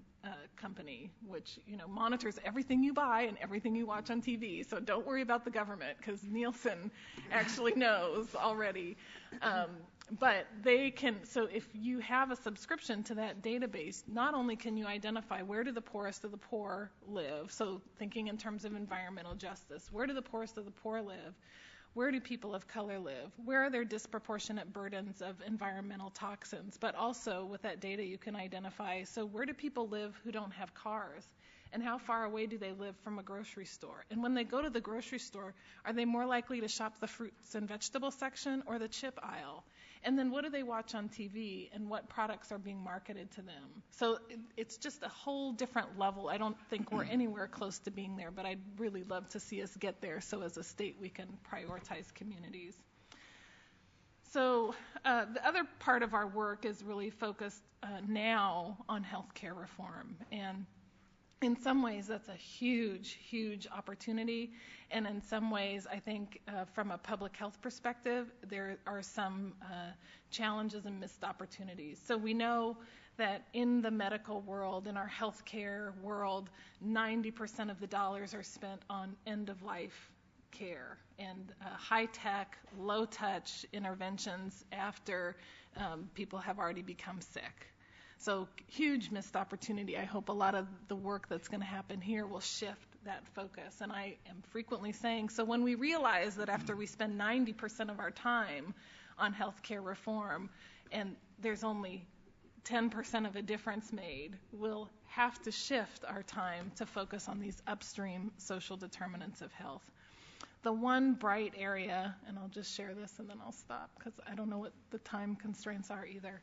S4: company, which monitors everything you buy and everything you watch on TV. So don't worry about the government because Nielsen actually knows already. But they can, so if you have a subscription to that database, not only can you identify where do the poorest of the poor live, so thinking in terms of environmental justice, where do the poorest of the poor live? Where do people of color live? Where are there disproportionate burdens of environmental toxins? But also with that data you can identify, so where do people live who don't have cars? And how far away do they live from a grocery store? And when they go to the grocery store, are they more likely to shop the fruits and vegetable section or the chip aisle? And then what do they watch on TV and what products are being marketed to them? So it's just a whole different level. I don't think we're anywhere close to being there, but I'd really love to see us get there so as a state we can prioritize communities. So the other part of our work is really focused now on healthcare reform. And in some ways, that's a huge, huge opportunity. And in some ways, I think from a public health perspective, there are some challenges and missed opportunities. So we know that in the medical world, in our healthcare world, 90% of the dollars are spent on end-of-life care and high-tech, low-touch interventions after people have already become sick. So huge missed opportunity. I hope a lot of the work that's going to happen here will shift that focus. And I am frequently saying, so when we realize that after we spend 90% of our time on healthcare reform and there's only 10% of a difference made, we'll have to shift our time to focus on these upstream social determinants of health. The one bright area, and I'll just share this and then I'll stop because I don't know what the time constraints are either.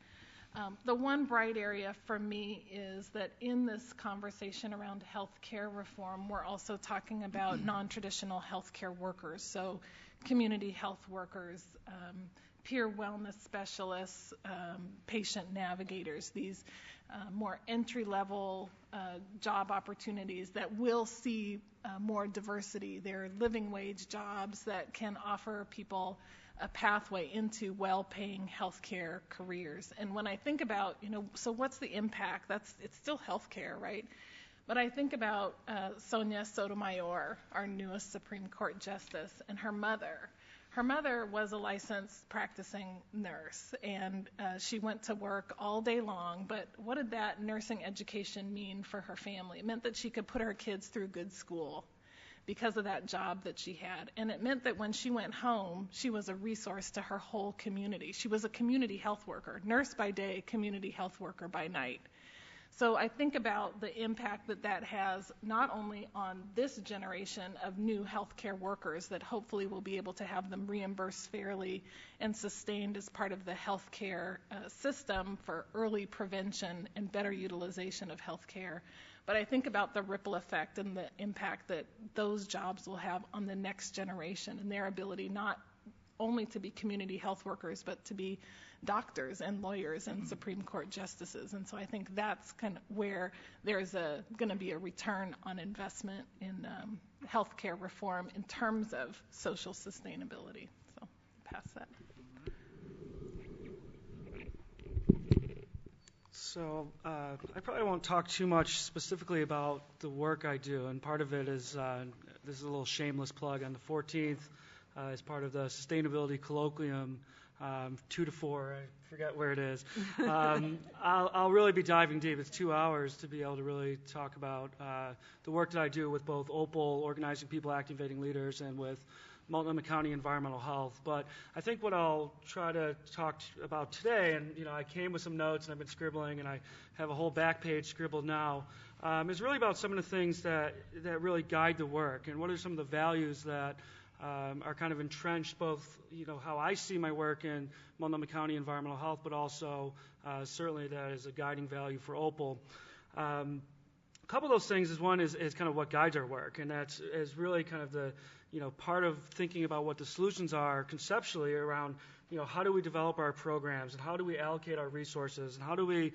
S4: The one bright area for me is that in this conversation around healthcare reform, we're also talking about non-traditional healthcare workers, so community health workers, peer wellness specialists, patient navigators, these more entry-level job opportunities that will see more diversity. They're living wage jobs that can offer people a pathway into well-paying healthcare careers. And when I think about, so what's the impact? It's still healthcare, right? But I think about Sonia Sotomayor, our newest Supreme Court justice, and her mother. Her mother was a licensed practicing nurse, and she went to work all day long. But what did that nursing education mean for her family? It meant that she could put her kids through good school because of that job that she had. And it meant that when she went home, she was a resource to her whole community. She was a community health worker, nurse by day, community health worker by night. So I think about the impact that has not only on this generation of new healthcare workers that hopefully we'll be able to have them reimbursed fairly and sustained as part of the healthcare system for early prevention and better utilization of healthcare, but I think about the ripple effect and the impact that those jobs will have on the next generation and their ability not only to be community health workers, but to be doctors and lawyers and Supreme Court justices. And so I think that's kind of where there's going to be a return on investment in healthcare reform in terms of social sustainability. So pass that.
S5: So I probably won't talk too much specifically about the work I do, and part of it is this is a little shameless plug. On the 14th, as part of the Sustainability Colloquium, 2 to 4, I forget where it is. I'll really be diving deep. It's 2 hours to be able to really talk about the work that I do with both OPAL, Organizing People, Activating Leaders, and with Multnomah County Environmental Health. But I think what I'll try to talk about today, and I came with some notes and I've been scribbling, and I have a whole back page scribbled now, is really about some of the things that really guide the work, and what are some of the values that are kind of entrenched, both how I see my work in Multnomah County Environmental Health, but also certainly that is a guiding value for OPAL. A couple of those things is one is kind of what guides our work, and that's is really kind of the part of thinking about what the solutions are conceptually around how do we develop our programs, and how do we allocate our resources, and how do we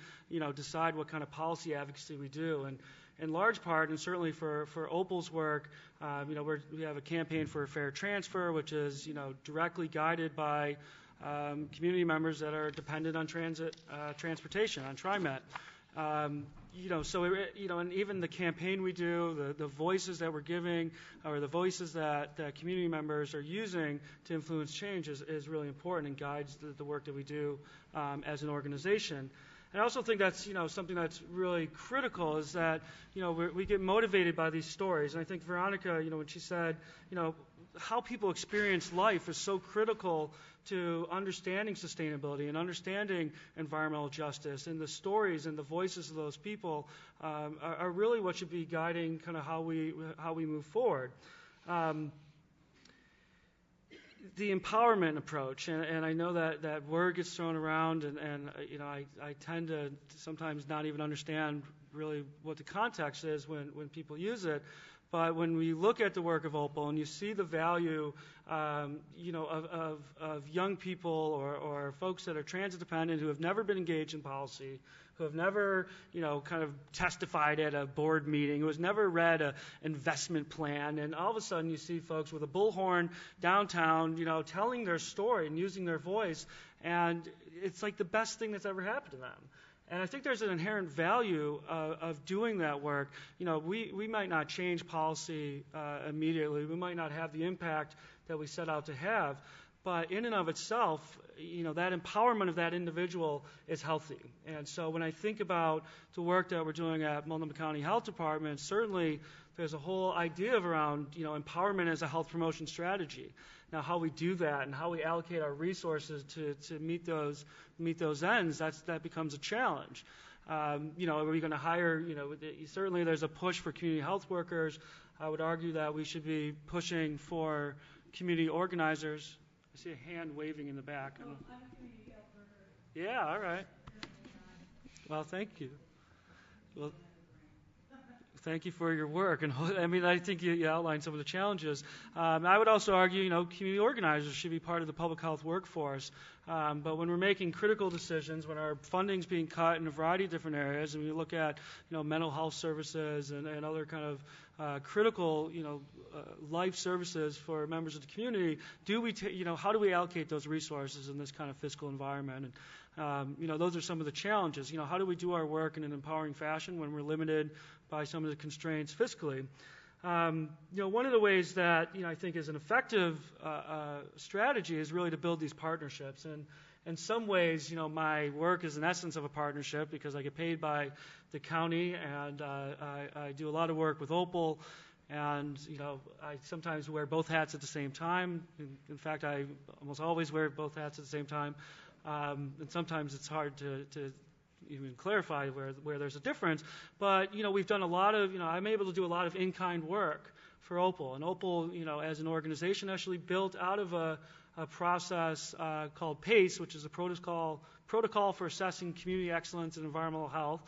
S5: decide what kind of policy advocacy we do. And in large part, and certainly for OPAL's work, we have a campaign for a fair transfer, which is directly guided by community members that are dependent on transportation, on TriMet. And even the campaign we do, the voices that we're giving, or the voices that community members are using to influence change is really important and guides the work that we do as an organization. And I also think that's something that's really critical is that we get motivated by these stories. And I think Veronica, when she said how people experience life is so critical to understanding sustainability and understanding environmental justice, and the stories and the voices of those people are really what should be guiding kind of how we move forward. The empowerment approach, and I know that word gets thrown around, and I tend to sometimes not even understand really what the context is when people use it. But when we look at the work of OPAL and you see the value, of young people or folks that are transit dependent who have never been engaged in policy, who have never, kind of testified at a board meeting, who has never read an investment plan, and all of a sudden you see folks with a bullhorn downtown, telling their story and using their voice, and it's like the best thing that's ever happened to them. And I think there's an inherent value of doing that work. We might not change policy immediately. We might not have the impact that we set out to have. But in and of itself, that empowerment of that individual is healthy. And so when I think about the work that we're doing at Multnomah County Health Department, certainly there's a whole idea around, empowerment as a health promotion strategy. Now, how we do that and how we allocate our resources to meet those ends, that becomes a challenge. Are we going to hire, certainly there's a push for community health workers. I would argue that we should be pushing for community organizers. I see a hand waving in the back.
S4: I'm a community health worker.
S5: Yeah, all right. Well, thank you. Well, thank you for your work. And I mean, I think you outlined some of the challenges. I would also argue, community organizers should be part of the public health workforce. But when we're making critical decisions, when our funding's being cut in a variety of different areas, and we look at, mental health services and other kind of critical, life services for members of the community, how do we allocate those resources in this kind of fiscal environment? And, those are some of the challenges. How do we do our work in an empowering fashion when we're limited by some of the constraints fiscally? One of the ways that I think is an effective strategy is really to build these partnerships. And in some ways, my work is in essence of a partnership because I get paid by the county, and I do a lot of work with Opal. And I sometimes wear both hats at the same time. In fact, I almost always wear both hats at the same time. And sometimes it's hard to even clarify where there's a difference. But, we've done a lot of, I'm able to do a lot of in-kind work for Opal. And Opal, as an organization, actually built out of a process called PACE, which is a protocol for assessing community excellence and environmental health.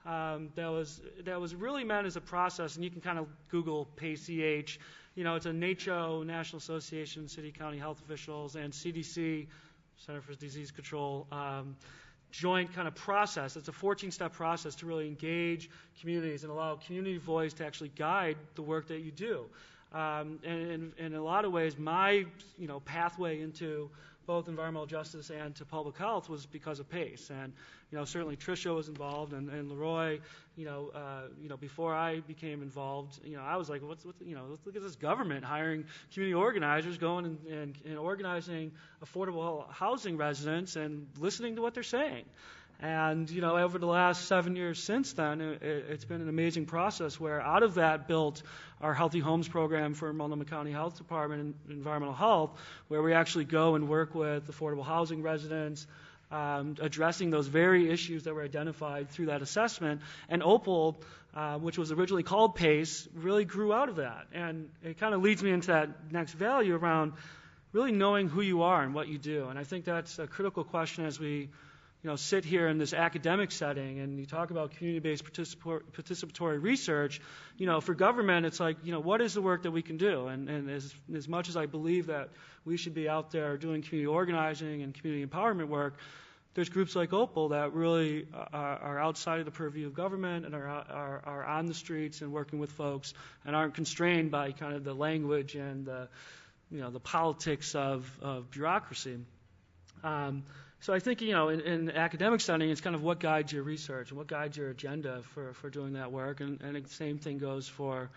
S5: That was really meant as a process, and you can kind of Google PACE-EH. It's a NACCHO, National Association of City County Health Officials, and CDC, Center for Disease Control, joint kind of process. It's a 14-step process to really engage communities and allow community voice to actually guide the work that you do. And in a lot of ways, my pathway into both environmental justice and to public health was because of PACE. And certainly Tricia was involved, and Leroy. Before I became involved, I was like, let's look at this government hiring community organizers, going and organizing affordable housing residents and listening to what they're saying. And over the last 7 years since then, it's been an amazing process where out of that built our Healthy Homes program for Multnomah County Health Department and Environmental Health, where we actually go and work with affordable housing residents, addressing those very issues that were identified through that assessment. And Opal, which was originally called PACE, really grew out of that. And it kind of leads me into that next value around really knowing who you are and what you do. And I think that's a critical question as we sit here in this academic setting and you talk about community-based participatory research. For government, it's like, what is the work that we can do? And as much as I believe that we should be out there doing community organizing and community empowerment work, there's groups like Opal that really are outside of the purview of government and are on the streets and working with folks and aren't constrained by kind of the language and the politics of bureaucracy. So I think, in academic setting, it's kind of what guides your research and what guides your agenda for doing that work. And the same thing goes for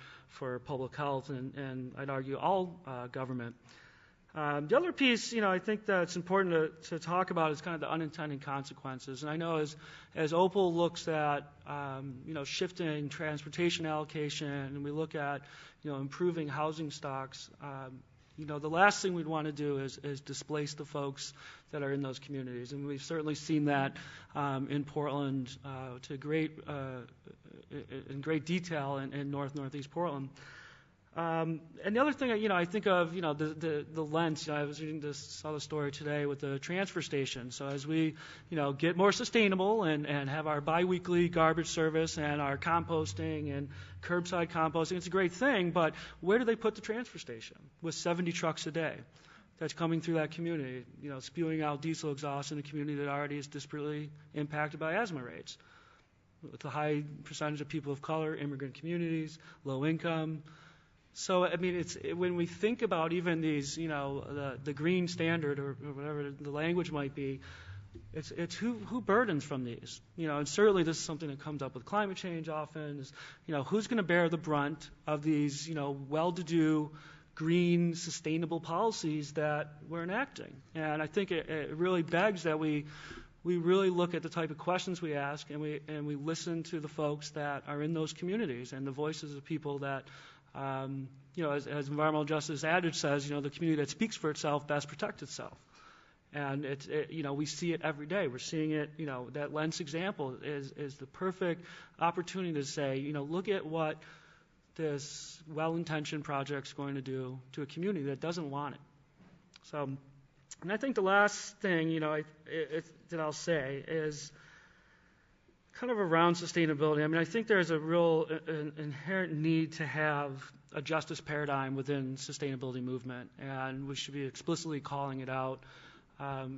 S5: public health and I'd argue all government. The other piece, I think that's important to talk about is kind of the unintended consequences. And I know as Opal looks at, shifting transportation allocation and we look at, improving housing stocks, the last thing we'd want to do is displace the folks that are in those communities. And we've certainly seen that in Portland in great detail in northeast Portland. And the other thing, I think of, the lens. I was reading saw the story today with the transfer station. So as we, get more sustainable and have our biweekly garbage service and our composting and curbside composting, it's a great thing. But where do they put the transfer station with 70 trucks a day that's coming through that community, spewing out diesel exhaust in a community that already is disparately impacted by asthma rates, with a high percentage of people of color, immigrant communities, low income. So, I mean, it's when we think about even these, the green standard or whatever the language might be, it's who burdens from these, and certainly this is something that comes up with climate change often is, who's going to bear the brunt of these, well-to-do, green, sustainable policies that we're enacting. And I think it really begs that we really look at the type of questions we ask and we listen to the folks that are in those communities and the voices of people that, as environmental justice adage says, the community that speaks for itself best protects itself. And we see it every day. We're seeing it, that Lentz example is the perfect opportunity to say, look at what this well-intentioned project's going to do to a community that doesn't want it. So, and I think the last thing, that I'll say is, kind of around sustainability. I mean, I think there's a real inherent need to have a justice paradigm within sustainability movement, and we should be explicitly calling it out,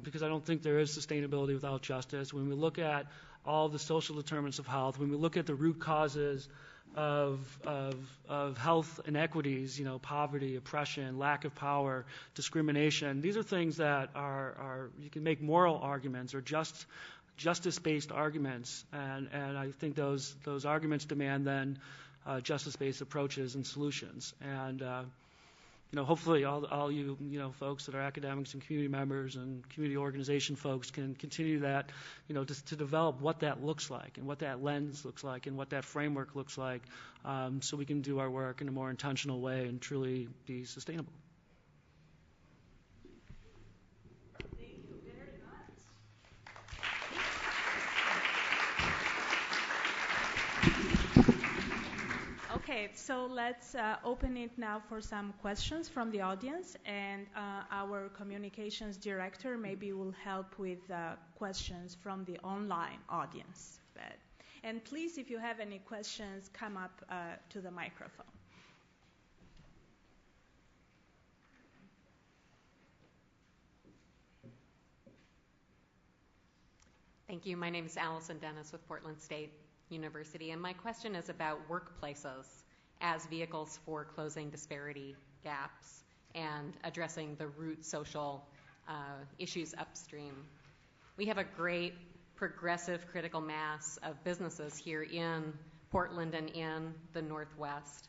S5: because I don't think there is sustainability without justice. When we look at all the social determinants of health, when we look at the root causes of health inequities, poverty, oppression, lack of power, discrimination, these are things that are you can make moral arguments or justice-based arguments, and I think those arguments demand then justice-based approaches and solutions. And hopefully all you folks that are academics and community members and community organization folks can continue that, to develop what that looks like and what that lens looks like and what that framework looks like, so we can do our work in a more intentional way and truly be sustainable.
S1: Okay, so let's open it now for some questions from the audience, and our communications director maybe will help with questions from the online audience. And please, if you have any questions, come up to the microphone.
S6: Thank you. My name is Allison Dennis with Portland State University, and my question is about workplaces as vehicles for closing disparity gaps and addressing the root social issues upstream. We have a great progressive critical mass of businesses here in Portland and in the Northwest.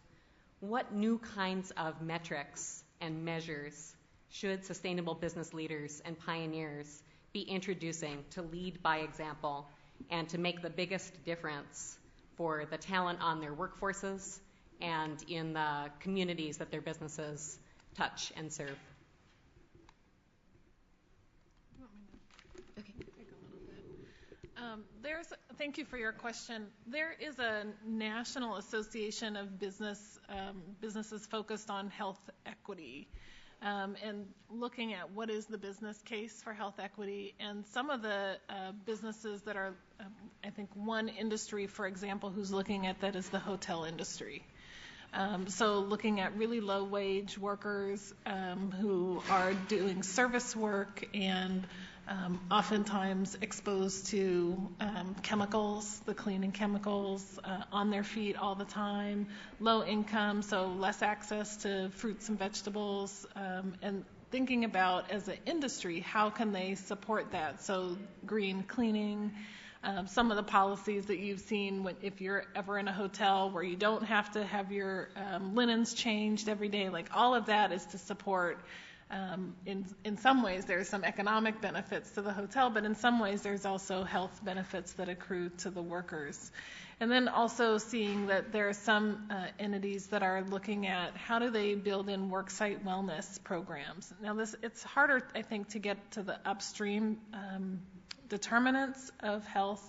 S6: What new kinds of metrics and measures should sustainable business leaders and pioneers be introducing to lead by example and to make the biggest difference for the talent on their workforces and in the communities that their businesses touch and serve?
S4: Okay. Thank you for your question. There is a national association of businesses focused on health equity, and looking at what is the business case for health equity. And some of the businesses that are, I think one industry, for example, who's looking at that is the hotel industry. So looking at really low wage workers who are doing service work and oftentimes exposed to chemicals, the cleaning chemicals on their feet all the time, low income, so less access to fruits and vegetables, and thinking about as an industry, how can they support that? So green cleaning, some of the policies that you've seen if you're ever in a hotel where you don't have to have your linens changed every day, like all of that is to support. In some ways, there's some economic benefits to the hotel, but in some ways, there's also health benefits that accrue to the workers. And then also seeing that there are some entities that are looking at how do they build in worksite wellness programs. Now, it's harder, I think, to get to the upstream determinants of health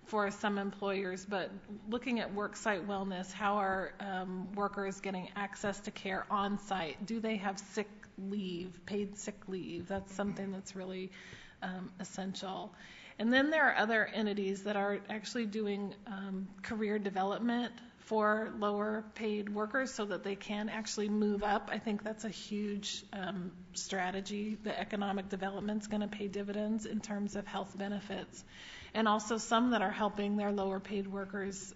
S4: for some employers, but looking at worksite wellness, how are workers getting access to care on site? Do they have sick leave, paid sick leave? That's something that's really essential. And then there are other entities that are actually doing career development for lower paid workers so that they can actually move up. I think that's a huge strategy. The economic development's going to pay dividends in terms of health benefits. And also some that are helping their lower paid workers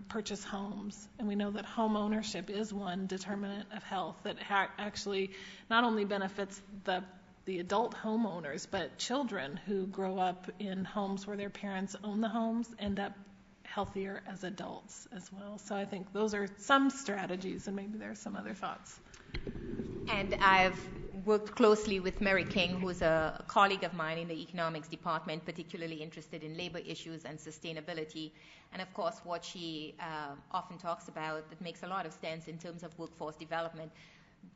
S4: purchase homes. And we know that home ownership is one determinant of health that actually not only benefits the adult homeowners, but children who grow up in homes where their parents own the homes end up healthier as adults as well. So I think those are some strategies, and maybe there are some other thoughts.
S2: And I've worked closely with Mary King, who's a colleague of mine in the economics department, particularly interested in labor issues and sustainability. And of course, what she often talks about that makes a lot of sense in terms of workforce development.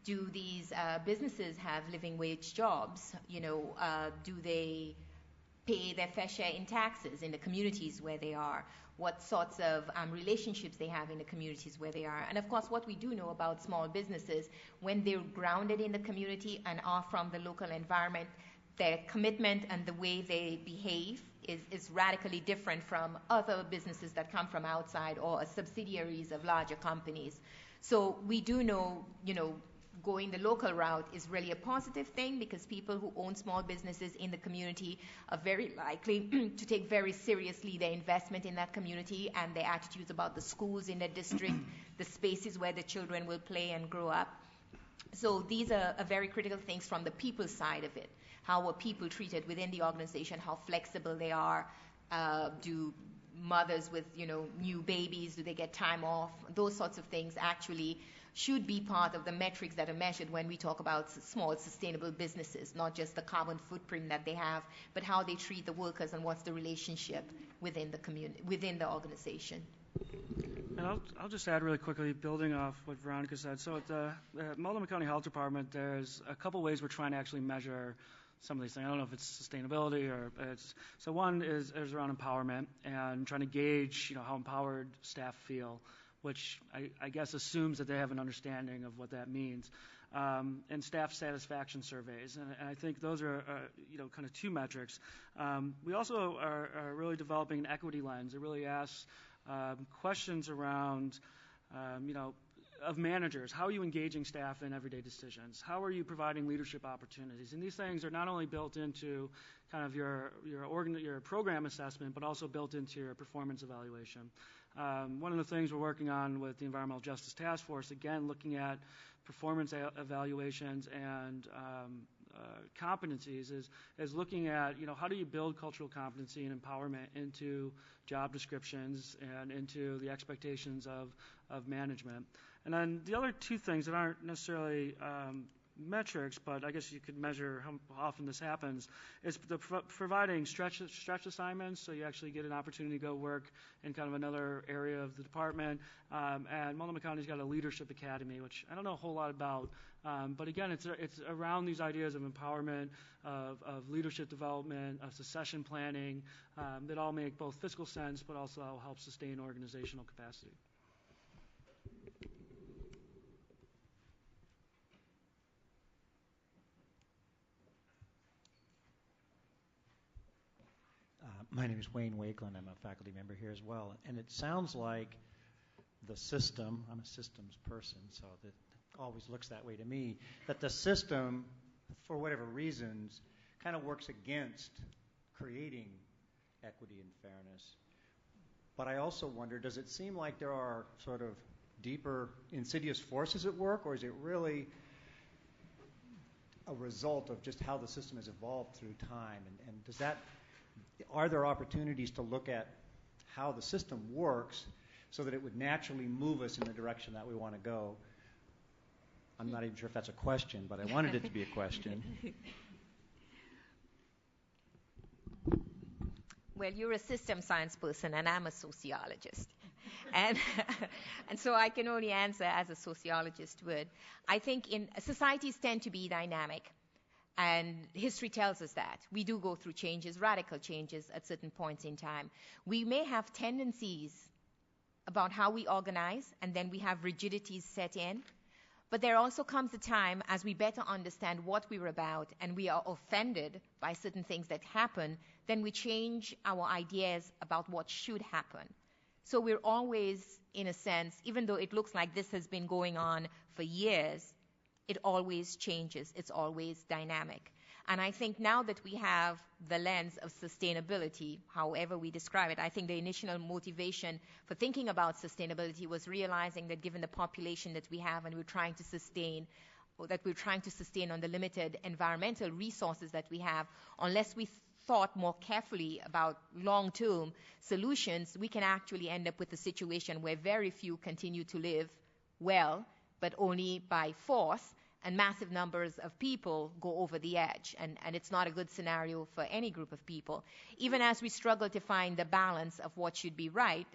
S2: Do these businesses have living wage jobs? Do they pay their fair share in taxes in the communities where they are? What sorts of relationships they have in the communities where they are. And of course, what we do know about small businesses, when they're grounded in the community and are from the local environment, their commitment and the way they behave is radically different from other businesses that come from outside or are subsidiaries of larger companies. So we do know, going the local route is really a positive thing, because people who own small businesses in the community are very likely to take very seriously their investment in that community and their attitudes about the schools in their district, the spaces where the children will play and grow up. So these are very critical things from the people side of it. How are people treated within the organization? How flexible they are? Do mothers with new babies, do they get time off? Those sorts of things actually should be part of the metrics that are measured when we talk about small sustainable businesses, not just the carbon footprint that they have, but how they treat the workers and what's the relationship within the community, within the organization.
S5: And I'll just add really quickly, building off what Veronica said. So at the Multnomah County Health Department, there's a couple ways we're trying to actually measure some of these things. I don't know if it's sustainability or so one is around empowerment and trying to gauge, how empowered staff feel, which I guess assumes that they have an understanding of what that means. And staff satisfaction surveys, and I think those are kind of two metrics. We also are really developing an equity lens. It really asks questions around, of managers. How are you engaging staff in everyday decisions? How are you providing leadership opportunities? And these things are not only built into kind of your program assessment, but also built into your performance evaluation. One of the things we're working on with the Environmental Justice Task Force, again, looking at performance evaluations and competencies, is looking at, how do you build cultural competency and empowerment into job descriptions and into the expectations of management. And then the other two things that aren't necessarily metrics, but I guess you could measure how often this happens, is providing stretch assignments, so you actually get an opportunity to go work in kind of another area of the department. And Multnomah County's got a leadership academy, which I don't know a whole lot about, but again, it's around these ideas of empowerment, of leadership development, of succession planning, that all make both fiscal sense, but also help sustain organizational capacity.
S7: My name is Wayne Wakeland. I'm a faculty member here as well. And it sounds like the system, I'm a systems person, so that always looks that way to me, that the system, for whatever reasons, kind of works against creating equity and fairness. But I also wonder, does it seem like there are sort of deeper insidious forces at work, or is it really a result of just how the system has evolved through time? And does that, are there opportunities to look at how the system works so that it would naturally move us in the direction that we want to go? I'm not even sure if that's a question, but I wanted it to be a question.
S2: Well, you're a system science person, and I'm a sociologist. And so I can only answer as a sociologist would. I think societies tend to be dynamic. And history tells us that. We do go through changes, radical changes at certain points in time. We may have tendencies about how we organize, and then we have rigidities set in. But there also comes a time as we better understand what we're about and we are offended by certain things that happen, then we change our ideas about what should happen. So we're always, in a sense, even though it looks like this has been going on for years, it always changes. It's always dynamic. And I think now that we have the lens of sustainability, however we describe it, I think the initial motivation for thinking about sustainability was realizing that given the population that we have and we're trying to sustain, or that we're trying to sustain on the limited environmental resources that we have, unless we thought more carefully about long-term solutions, we can actually end up with a situation where very few continue to live well, but only by force, and massive numbers of people go over the edge. And it's not a good scenario for any group of people. Even as we struggle to find the balance of what should be right,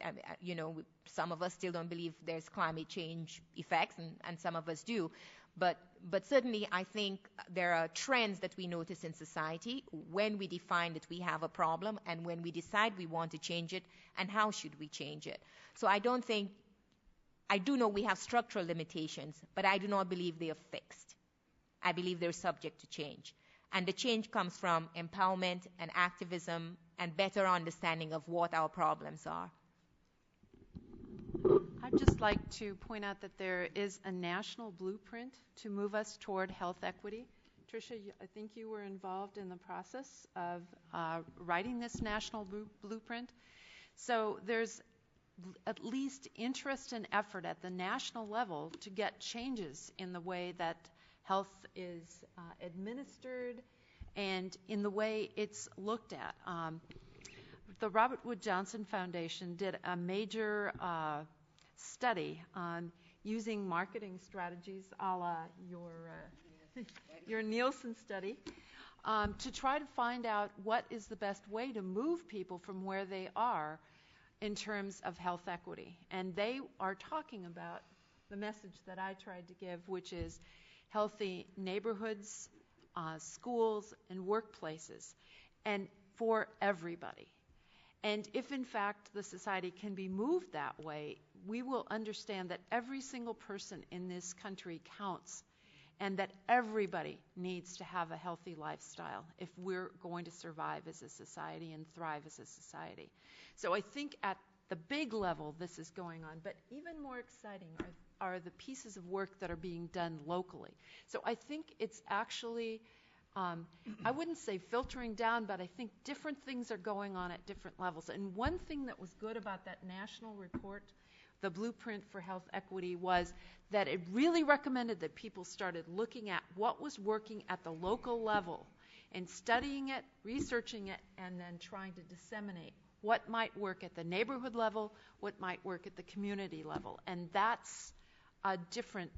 S2: some of us still don't believe there's climate change effects, and some of us do. But certainly I think there are trends that we notice in society when we define that we have a problem and when we decide we want to change it, and how should we change it. So I do know we have structural limitations, but I do not believe they are fixed. I believe they're subject to change. And the change comes from empowerment and activism and better understanding of what our problems are.
S3: I'd just like to point out that there is a national blueprint to move us toward health equity. Tricia, I think you were involved in the process of writing this national blueprint. So there's at least interest and effort at the national level to get changes in the way that health is administered and in the way it's looked at. The Robert Wood Johnson Foundation did a major study on using marketing strategies a la your Nielsen study to try to find out what is the best way to move people from where they are in terms of health equity. And they are talking about the message that I tried to give, which is healthy neighborhoods, schools, and workplaces, and for everybody. And if, in fact, the society can be moved that way, we will understand that every single person in this country counts and that everybody needs to have a healthy lifestyle if we're going to survive as a society and thrive as a society. So I think at the big level this is going on, but even more exciting are the pieces of work that are being done locally. So I think it's actually, I wouldn't say filtering down, but I think different things are going on at different levels. And one thing that was good about that national report, the Blueprint for Health Equity, was that it really recommended that people started looking at what was working at the local level and studying it, researching it, and then trying to disseminate what might work at the neighborhood level, what might work at the community level. And that's a different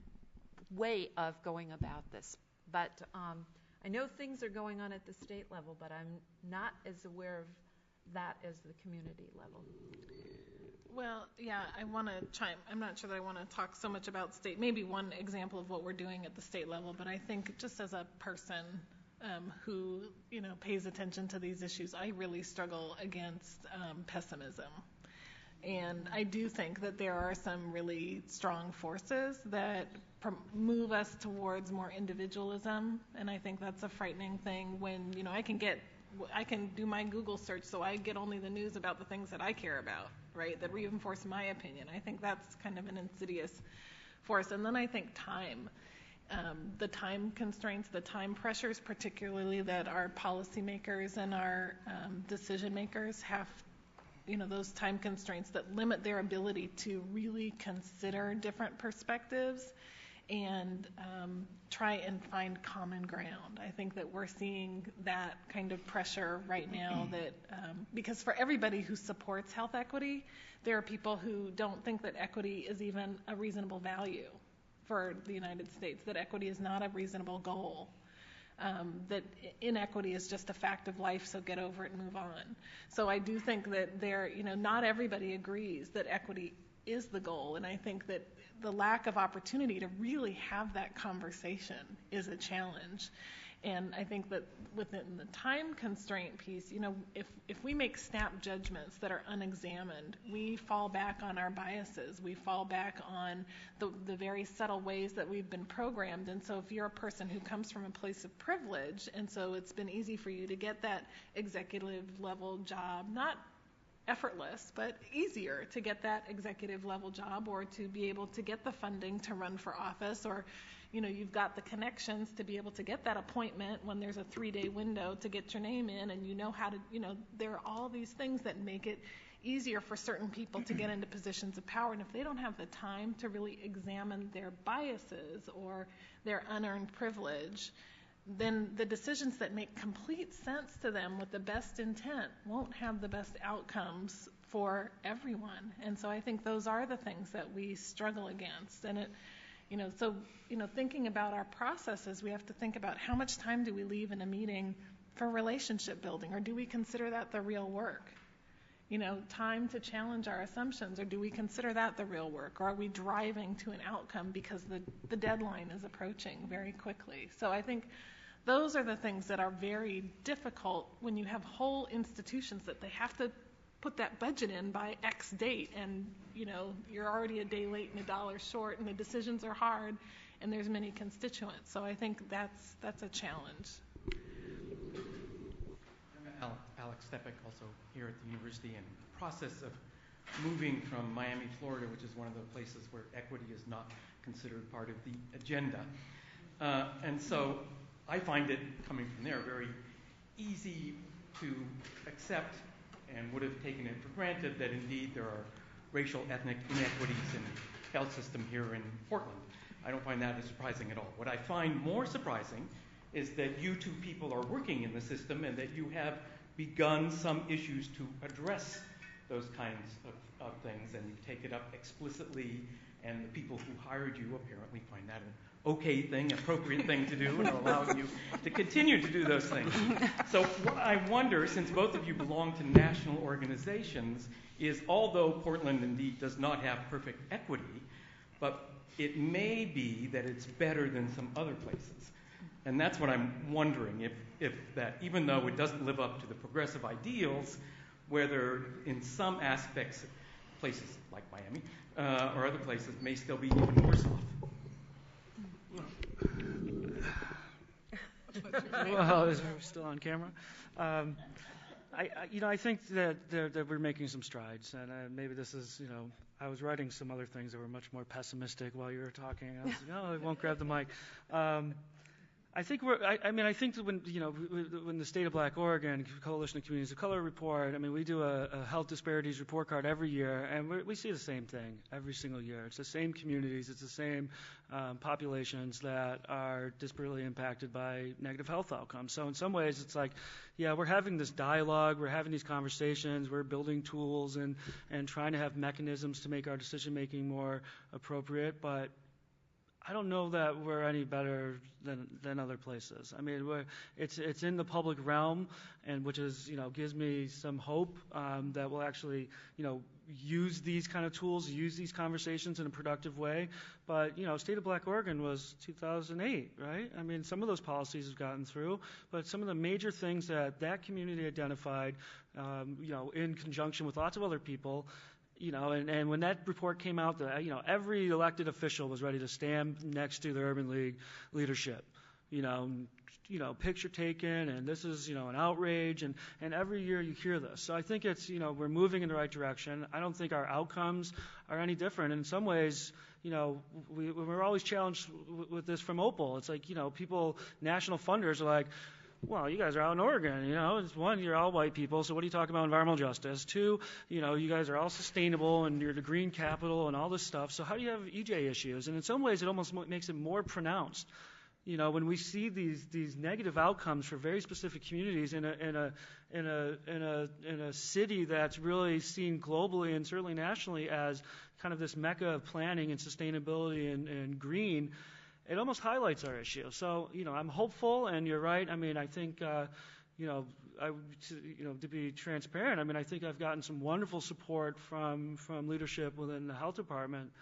S3: way of going about this. But I know things are going on at the state level, but I'm not as aware of that as the community level.
S4: Well, yeah, I want to chime. I'm not sure that I want to talk so much about state. Maybe one example of what we're doing at the state level, but I think just as a person who, pays attention to these issues, I really struggle against pessimism. And I do think that there are some really strong forces that move us towards more individualism, and I think that's a frightening thing when, I can do my Google search so I get only the news about the things that I care about, right, that reinforce my opinion. I think that's kind of an insidious force. And then I think time. The time constraints, the time pressures, particularly that our policymakers and our decision makers have, those time constraints that limit their ability to really consider different perspectives and try and find common ground. I think that we're seeing that kind of pressure right now that because for everybody who supports health equity, there are people who don't think that equity is even a reasonable value for the United States, that equity is not a reasonable goal, that inequity is just a fact of life, so get over it and move on. So I do think that not everybody agrees that equity is the goal, and I think that the lack of opportunity to really have that conversation is a challenge. And I think that within the time constraint piece, if we make snap judgments that are unexamined, we fall back on our biases. We fall back on the very subtle ways that we've been programmed. And so if you're a person who comes from a place of privilege, and so it's been easy for you to get that executive level job, not effortless, but easier to get that executive level job or to be able to get the funding to run for office, or you've got the connections to be able to get that appointment when there's a 3-day window to get your name in, and how to, there are all these things that make it easier for certain people to get into positions of power. And if they don't have the time to really examine their biases or their unearned privilege, then the decisions that make complete sense to them with the best intent won't have the best outcomes for everyone. And so I think those are the things that we struggle against. And thinking about our processes, we have to think about how much time do we leave in a meeting for relationship building, or do we consider that the real work? Time to challenge our assumptions, or do we consider that the real work? Or are we driving to an outcome because the deadline is approaching very quickly? So I think those are the things that are very difficult when you have whole institutions that they have to put that budget in by X date, and you're already a day late and $1 short, and the decisions are hard, and there's many constituents. So I think that's a challenge.
S8: Alex Stepek, also here at the university, and the process of moving from Miami, Florida, which is one of the places where equity is not considered part of the agenda. And so I find it, coming from there, very easy to accept and would have taken it for granted that indeed there are racial, ethnic inequities in the health system here in Portland. I don't find that as surprising at all. What I find more surprising is that you two people are working in the system and that you have begun some issues to address those kinds of things, and you take it up explicitly, and the people who hired you apparently find that an okay thing, appropriate thing to do, and are allowing you to continue to do those things. So what I wonder, since both of you belong to national organizations, is although Portland indeed does not have perfect equity, but it may be that it's better than some other places. And that's what I'm wondering, if that, even though it doesn't live up to the progressive ideals, whether in some aspects, places like Miami or other places may still be even worse off.
S5: Well, is it still on camera? I think that we're making some strides, and maybe this is, I was writing some other things that were much more pessimistic while you were talking. I was like, I won't grab the mic. I think I think that when the State of Black Oregon Coalition of Communities of Color report, we do a health disparities report card every year, and we see the same thing every single year. It's the same communities, it's the same populations that are disparately impacted by negative health outcomes. So in some ways, it's like, yeah, we're having this dialogue, we're having these conversations, we're building tools and trying to have mechanisms to make our decision making more appropriate, but I don't know that we're any better than other places. It's in the public realm, and which is gives me some hope that we'll actually use these kind of tools, use these conversations in a productive way. But State of Black Oregon was 2008, right? Some of those policies have gotten through, but some of the major things that community identified, in conjunction with lots of other people. And when that report came out, every elected official was ready to stand next to the Urban League leadership. Picture taken, and this is, an outrage, and every year you hear this. So I think it's, we're moving in the right direction. I don't think our outcomes are any different. In some ways, we're always challenged with this from Opal. It's like, people, national funders are like, well, you guys are out in Oregon, It's one, you're all white people, so what are you talking about environmental justice? Two, you guys are all sustainable, and you're the green capital and all this stuff, so how do you have EJ issues? And in some ways, it almost makes it more pronounced. When we see these negative outcomes for very specific communities in a city that's really seen globally and certainly nationally as kind of this mecca of planning and sustainability and green, it almost highlights our issue. So, I'm hopeful, and you're right. I think, to be transparent, I think I've gotten some wonderful support from leadership within the health department,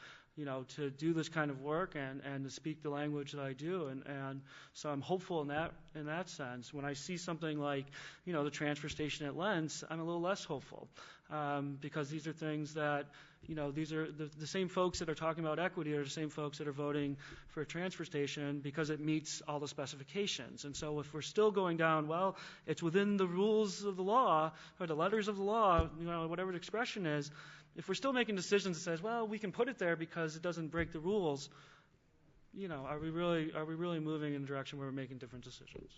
S5: to do this kind of work and to speak the language that I do. And so I'm hopeful in that sense. When I see something like, the transfer station at Lens, I'm a little less hopeful, because these are things that, these are the same folks that are talking about equity are the same folks that are voting for a transfer station because it meets all the specifications. And so if we're still going down, well, it's within the rules of the law or the letters of the law, whatever the expression is, if we're still making decisions that says, well, we can put it there because it doesn't break the rules, are we really moving in a direction where we're making different decisions?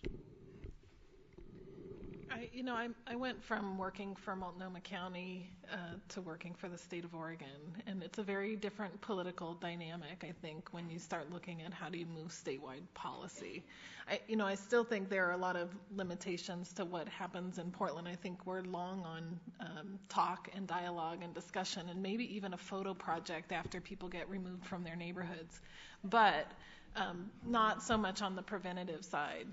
S4: I went from working for Multnomah County to working for the state of Oregon, and it's a very different political dynamic, I think, when you start looking at how do you move statewide policy. I still think there are a lot of limitations to what happens in Portland. I think we're long on talk and dialogue and discussion, and maybe even a photo project after people get removed from their neighborhoods. But not so much on the preventative side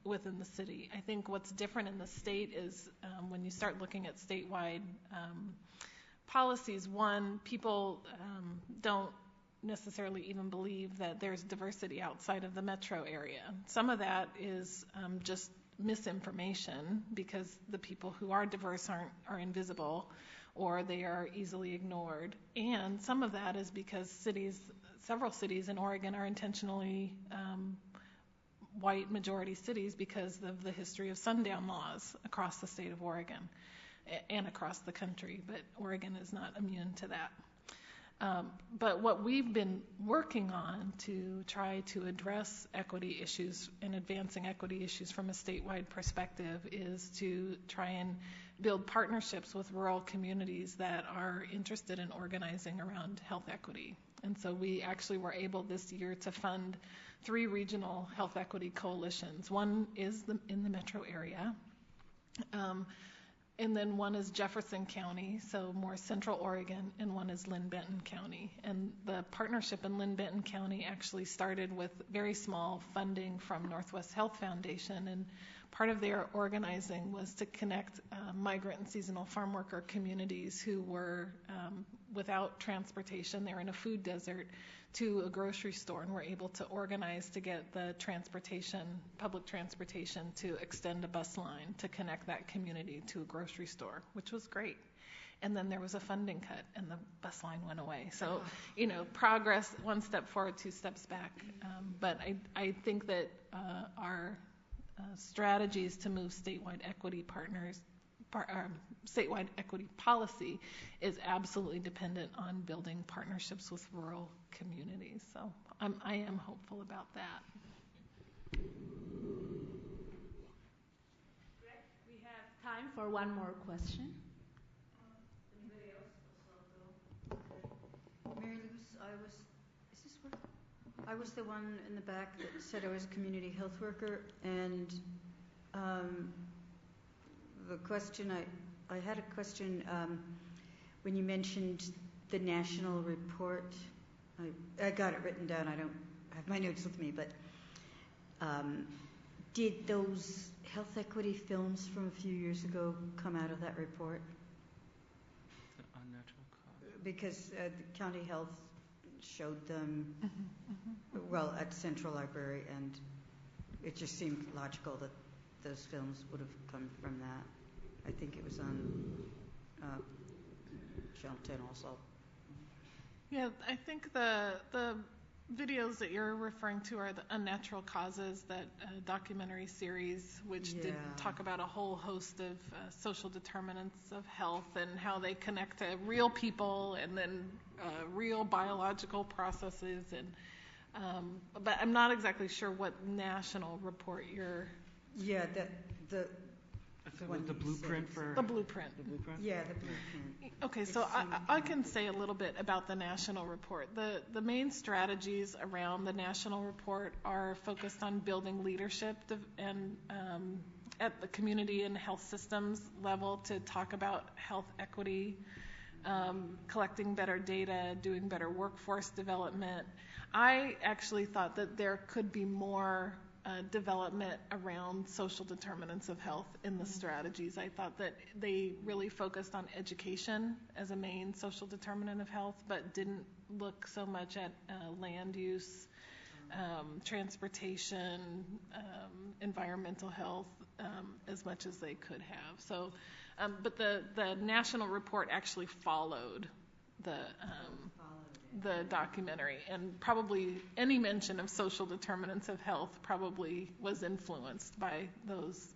S4: within the city. I think what's different in the state is when you start looking at statewide policies, one, people don't necessarily even believe that there's diversity outside of the metro area. Some of that is just misinformation because the people who are diverse are invisible or they are easily ignored. And some of that is because several cities in Oregon are intentionally white majority cities because of the history of sundown laws across the state of Oregon and across the country, but Oregon is not immune to that. But what we've been working on to try to address equity issues and advancing equity issues from a statewide perspective is to try and build partnerships with rural communities that are interested in organizing around health equity. And so we actually were able this year to fund 3 regional health equity coalitions. One is in the metro area. And then one is Jefferson County, so more central Oregon, and one is Linn-Benton County. And the partnership in Linn-Benton County actually started with very small funding from Northwest Health Foundation, and part of their organizing was to connect migrant and seasonal farm worker communities who were without transportation. They were in a food desert, to a grocery store, and were able to organize to get the transportation, public transportation, to extend a bus line to connect that community to a grocery store, which was great. And then there was a funding cut, and the bus line went away. So, progress, 1 step forward, 2 steps back. But I think that our strategies to move statewide equity statewide equity policy is absolutely dependent on building partnerships with rural communities. So I am hopeful about that.
S1: Great. We have time for one more question.
S9: Anybody else? Mary Louise, is this working? I was the one in the back that said I was a community health worker, and the question I had a question when you mentioned the national report. I got it written down. I don't have my notes with me, but did those health equity films from a few years ago come out of that report?
S5: The unnatural cause.
S9: Because the county health showed them, well, at Central Library, and it just seemed logical that those films would have come from that. I think it was on Channel 10 also.
S4: Yeah, I think the videos that you're referring to are the Unnatural Causes, that documentary series, which did talk about a whole host of social determinants of health and how they connect to real people and then real biological processes. And but I'm not exactly sure what national report you're.
S9: Yeah,
S5: The blueprint for...
S4: The blueprint.
S9: Yeah, the blueprint.
S4: Okay, so I can say a little bit about the national report. The main strategies around the national report are focused on building leadership and at the community and health systems level to talk about health equity, collecting better data, doing better workforce development. I actually thought that there could be more development around social determinants of health in the strategies. I thought that they really focused on education as a main social determinant of health, but didn't look so much at land use, transportation, environmental health as much as they could have. So, but the national report actually followed the documentary, and probably any mention of social determinants of health probably was influenced by those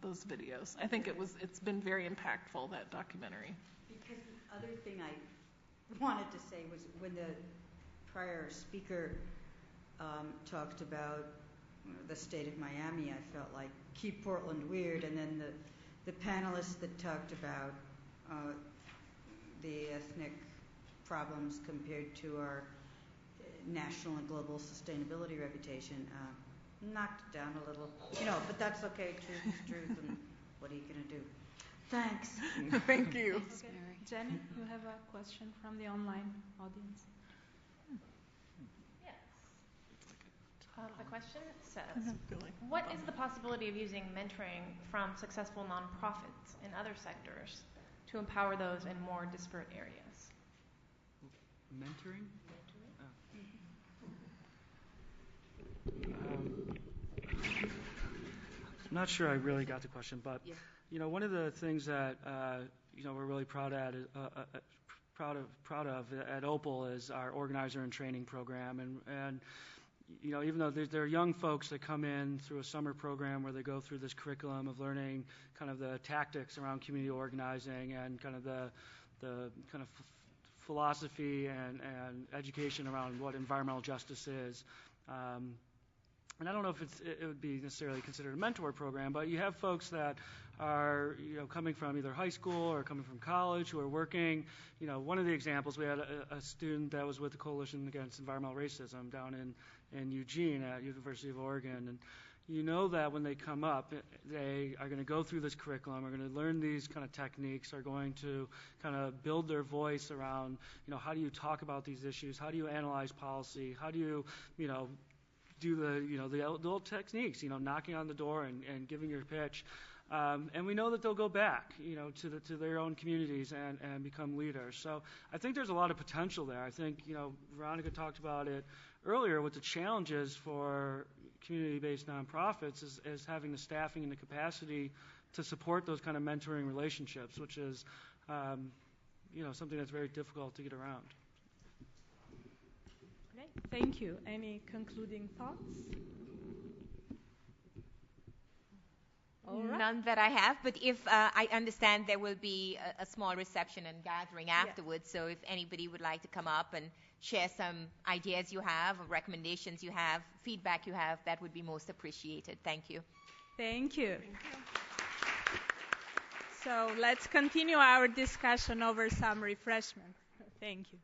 S4: videos. I think it's been very impactful, that documentary.
S9: Because the other thing I wanted to say was when the prior speaker talked about the state of Miami, I felt like keep Portland weird, and then the panelists that talked about the ethnic problems compared to our national and global sustainability reputation knocked it down a little, but that's okay. Truth is truth, and what are you going to do? Thanks.
S4: Thank you.
S1: Thanks, Mary. Jenny, you have a question from the online audience.
S10: Yes. The question says, what is the possibility of using mentoring from successful nonprofits in other sectors to empower those in more disparate areas?
S5: Mentoring? I'm not sure I really got the question, but one of the things that we're really proud of at Opal is our organizer and training program, and even though there are young folks that come in through a summer program where they go through this curriculum of learning kind of the tactics around community organizing and kind of the kind of philosophy and education around what environmental justice is. And I don't know if it would be necessarily considered a mentor program, but you have folks that are coming from either high school or coming from college who are working. One of the examples, we had a student that was with the Coalition Against Environmental Racism down in Eugene at University of Oregon, and that when they come up, they are going to go through this curriculum, are going to learn these kind of techniques, are going to kind of build their voice around, how do you talk about these issues, how do you analyze policy, how do you, do the old techniques, knocking on the door and giving your pitch. And we know that they'll go back, to their own communities and become leaders. So I think there's a lot of potential there. I think, Veronica talked about it earlier, what the challenges for community-based nonprofits is having the staffing and the capacity to support those kind of mentoring relationships, which is, something that's very difficult to get around.
S1: Okay, thank you. Any concluding thoughts? Right.
S2: None that I have, but if I understand there will be a small reception and gathering afterwards, so if anybody would like to come up and share some ideas you have, or recommendations you have, feedback you have, that would be most appreciated. Thank you.
S1: Thank you. So let's continue our discussion over some refreshment. Thank you.